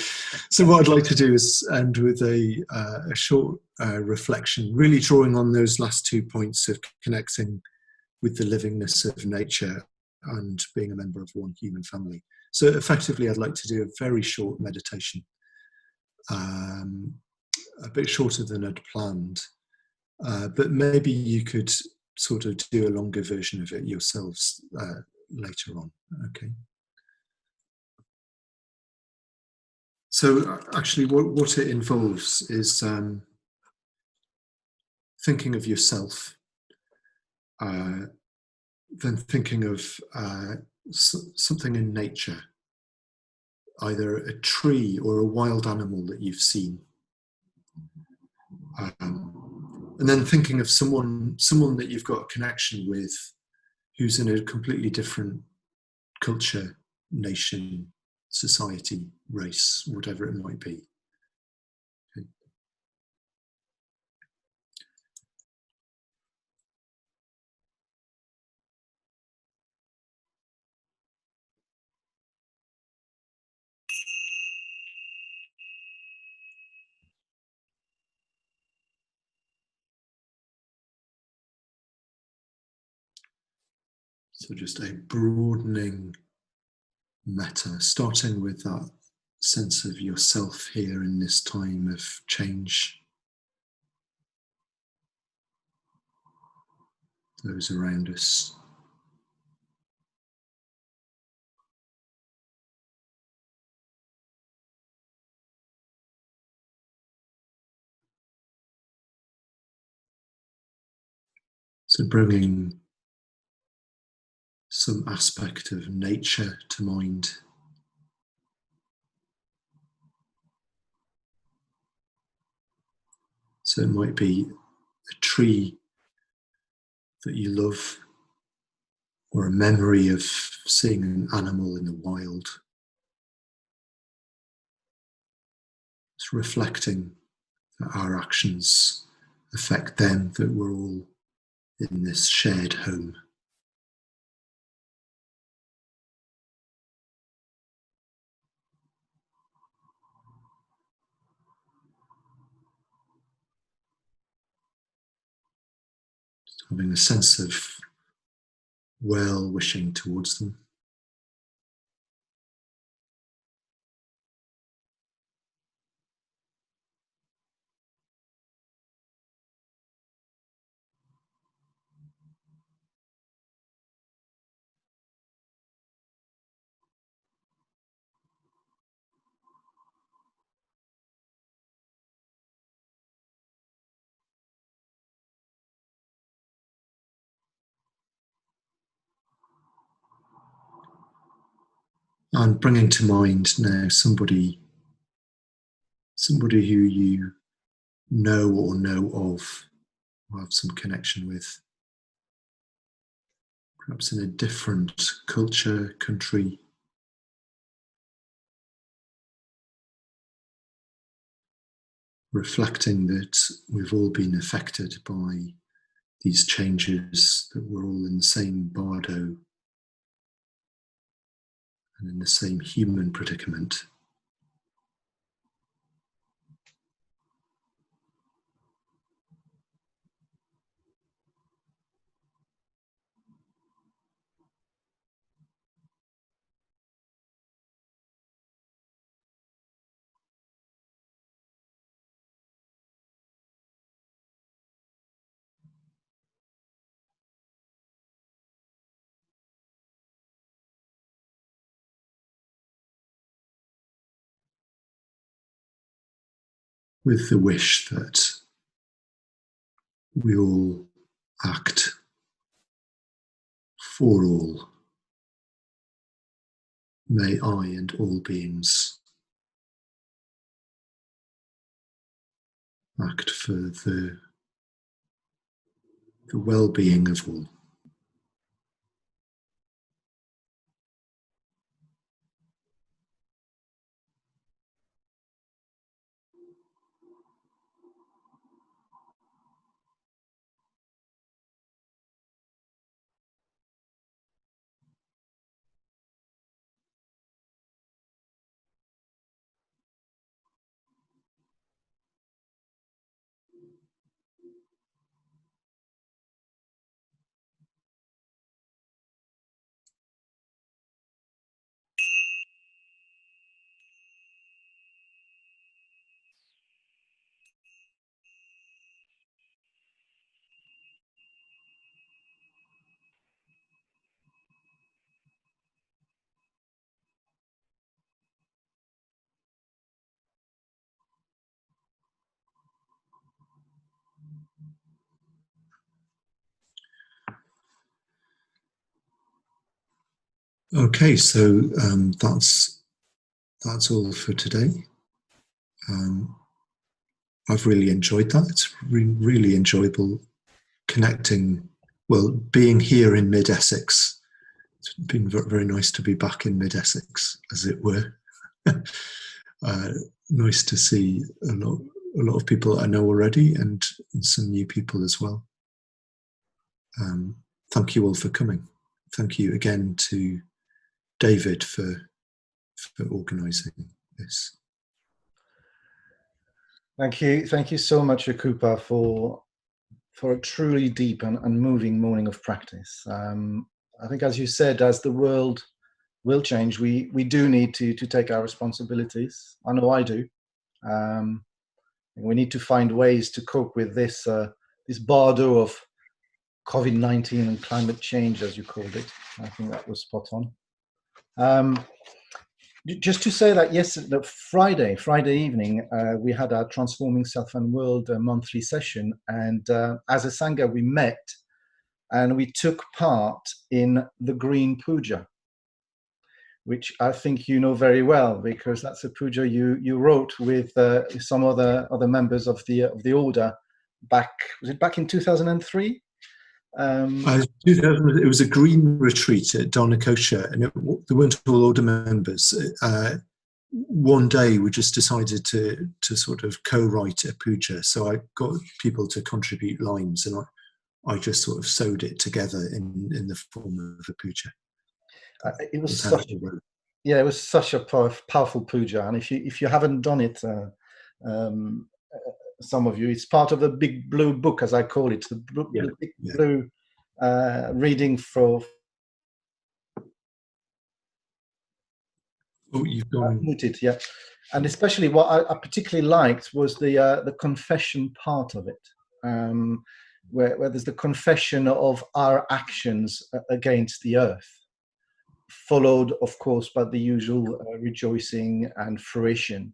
D: So what I'd like to do is end with a short reflection, really drawing on those last 2 points of connecting with the livingness of nature and being a member of one human family. So effectively, I'd like to do a very short meditation, a bit shorter than I'd planned, but maybe you could sort of do a longer version of it yourselves later on, okay? So actually what it involves is thinking of yourself, then thinking of something in nature, either a tree or a wild animal that you've seen. And then thinking of someone that you've got a connection with who's in a completely different culture, nation, society, race, whatever it might be. Okay. So just a broadening metta, starting with that sense of yourself here in this time of change, those around us. So bringing some aspect of nature to mind. So it might be a tree that you love, or a memory of seeing an animal in the wild. It's reflecting that our actions affect them, that we're all in this shared home. having a sense of well-wishing towards them. And bringing to mind now somebody who you know or know of, or have some connection with, perhaps in a different culture, country, reflecting that we've all been affected by these changes, that we're all in the same bardo and in the same human predicament. With the wish that we all act for all. May I and all beings act for the well-being of all. Okay, so that's all for today. I've really enjoyed that. It's really enjoyable connecting, well, being here in mid-Essex. It's been very nice to be back in mid-Essex, as it were. Nice to see a lot of people I know already and some new people as well. Thank you all for coming. Thank you again to David for organising this.
A: Thank you so much, Akuppa, for a truly deep and moving morning of practice. I think, as you said, as the world will change, we do need to take our responsibilities. I know I do. We need to find ways to cope with this bardo of Covid-19 and climate change, as you called it. I think that was spot on. Just to say that yesterday, Friday evening, we had our Transforming Self and World monthly session, and as a Sangha we met and we took part in the Green Puja, which I think you know very well, because that's a puja you wrote with some other members of the order was it back in 2003?
D: It was a green retreat at Dharmakosha, and there weren't all order members. One day we just decided to sort of co-write a puja, so I got people to contribute lines, and I just sort of sewed it together in the form of a puja.
A: It was such a powerful puja, and if you haven't done it, some of you. It's part of the big blue book, as I call it, the big blue reading for.
D: Oh, you've gone
A: muted, yeah. And especially what I particularly liked was the confession part of it, where there's the confession of our actions against the earth, followed, of course, by the usual rejoicing and fruition.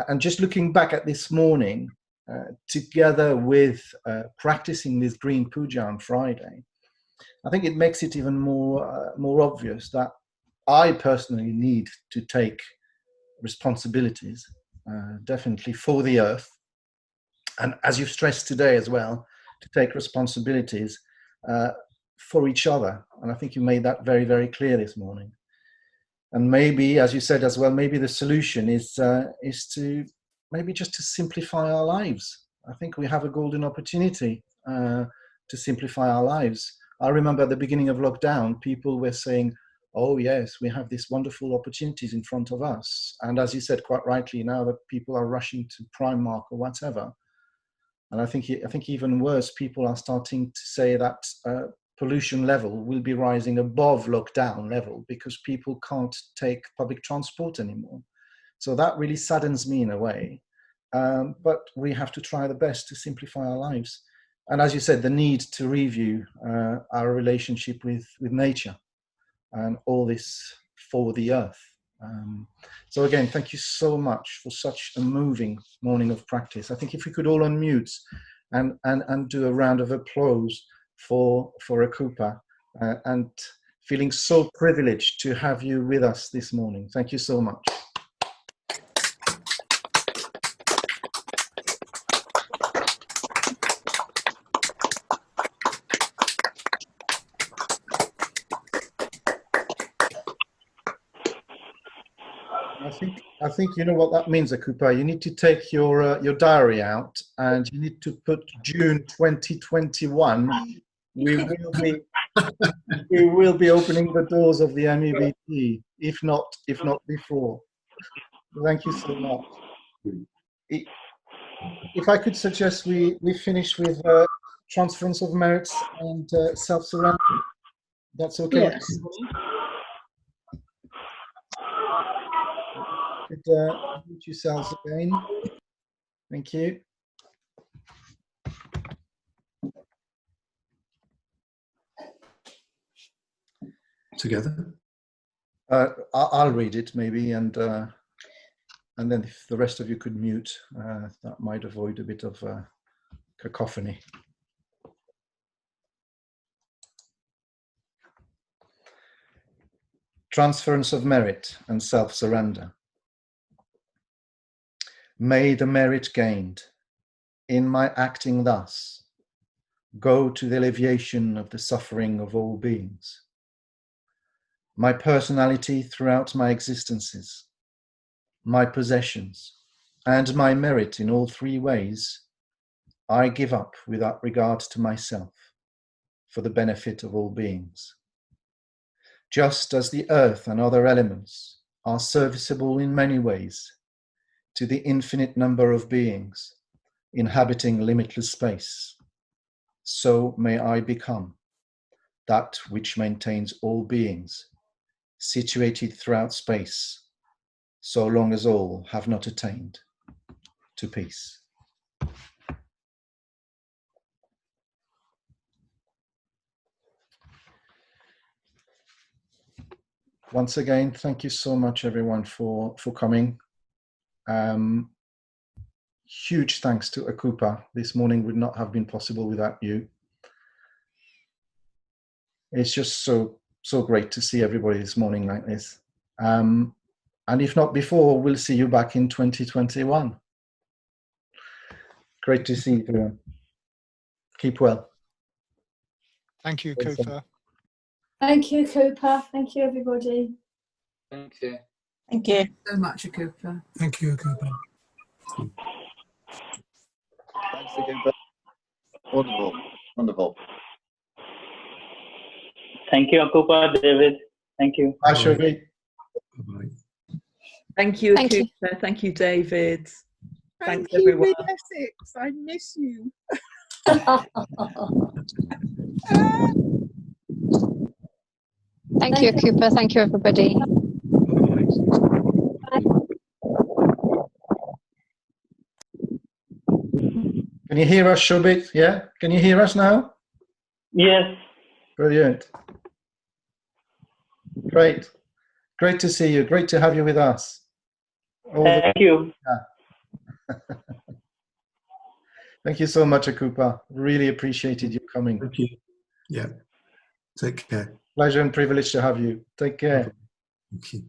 A: And just looking back at this morning, together with practicing this green puja on Friday, I think it makes it even more obvious that I personally need to take responsibilities, definitely for the earth, and as you've stressed today as well, to take responsibilities for each other. And I think you made that very, very clear this morning. And maybe, as you said as well, maybe the solution is to maybe just to simplify our lives. I think we have a golden opportunity to simplify our lives. I remember at the beginning of lockdown, people were saying, oh yes, we have these wonderful opportunities in front of us. And as you said quite rightly, now that people are rushing to Primark or whatever. And I think even worse, people are starting to say that pollution level will be rising above lockdown level because people can't take public transport anymore. So that really saddens me in a way. But we have to try the best to simplify our lives. And as you said, the need to review our relationship with nature and all this for the earth. So again, thank you so much for such a moving morning of practice. I think if we could all unmute and do a round of applause for Akuppa, and feeling so privileged to have you with us this morning. Thank you so much. I think you know what that means, Akuppa. You need to take your diary out, and you need to put June 2021. We will be opening the doors of the MEBT, if not before. Thank you so much. If I could suggest we finish with transference of merits and self-surrender. That's okay.
F: Yes.
A: Could mute yourselves again. Thank you.
D: Together?
A: I'll read it maybe, and then if the rest of you could mute, that might avoid a bit of cacophony. Transference of merit and self-surrender. May the merit gained in my acting thus go to the alleviation of the suffering of all beings. My personality throughout my existences, my possessions, and my merit in all three ways, I give up without regard to myself for the benefit of all beings. Just as the earth and other elements are serviceable in many ways to the infinite number of beings inhabiting limitless space, so may I become that which maintains all beings situated throughout space, so long as all have not attained to peace. Once again, thank you so much, everyone, for coming. Huge thanks to Akuppa. This morning would not have been possible without you. It's just so great to see everybody this morning like this. And if not before, we'll see you back in 2021. Great to see you, everyone. Keep well.
C: Thank you, Akuppa.
F: Thank you, Akuppa. Thank you, everybody.
P: Thank you.
V: Thank you so much, Akuppa.
K: Thank you, Akuppa.
N: Thanks, Akuppa. Wonderful, wonderful.
Y: Thank you, Akuppa, David. Thank you.
A: Bye, Shobi.
D: Bye-bye.
L: Thank you,
M: Thank you.
L: Akuppa. Thank you, David. Thanks,
B: Thank you,
L: everyone.
B: Mid-Essex. I miss you.
M: Thank you, Akuppa. Thank you, everybody.
A: Can you hear us, Shobit? Yeah? Can you hear us now?
E: Yes.
A: Brilliant. Great. Great to see you. Great to have you with us.
E: Thank you.
A: Yeah. Thank you so much, Akuppa. Really appreciated you coming.
D: Thank you. Yeah. Take care.
A: Pleasure and privilege to have you. Take care.
D: Thank you.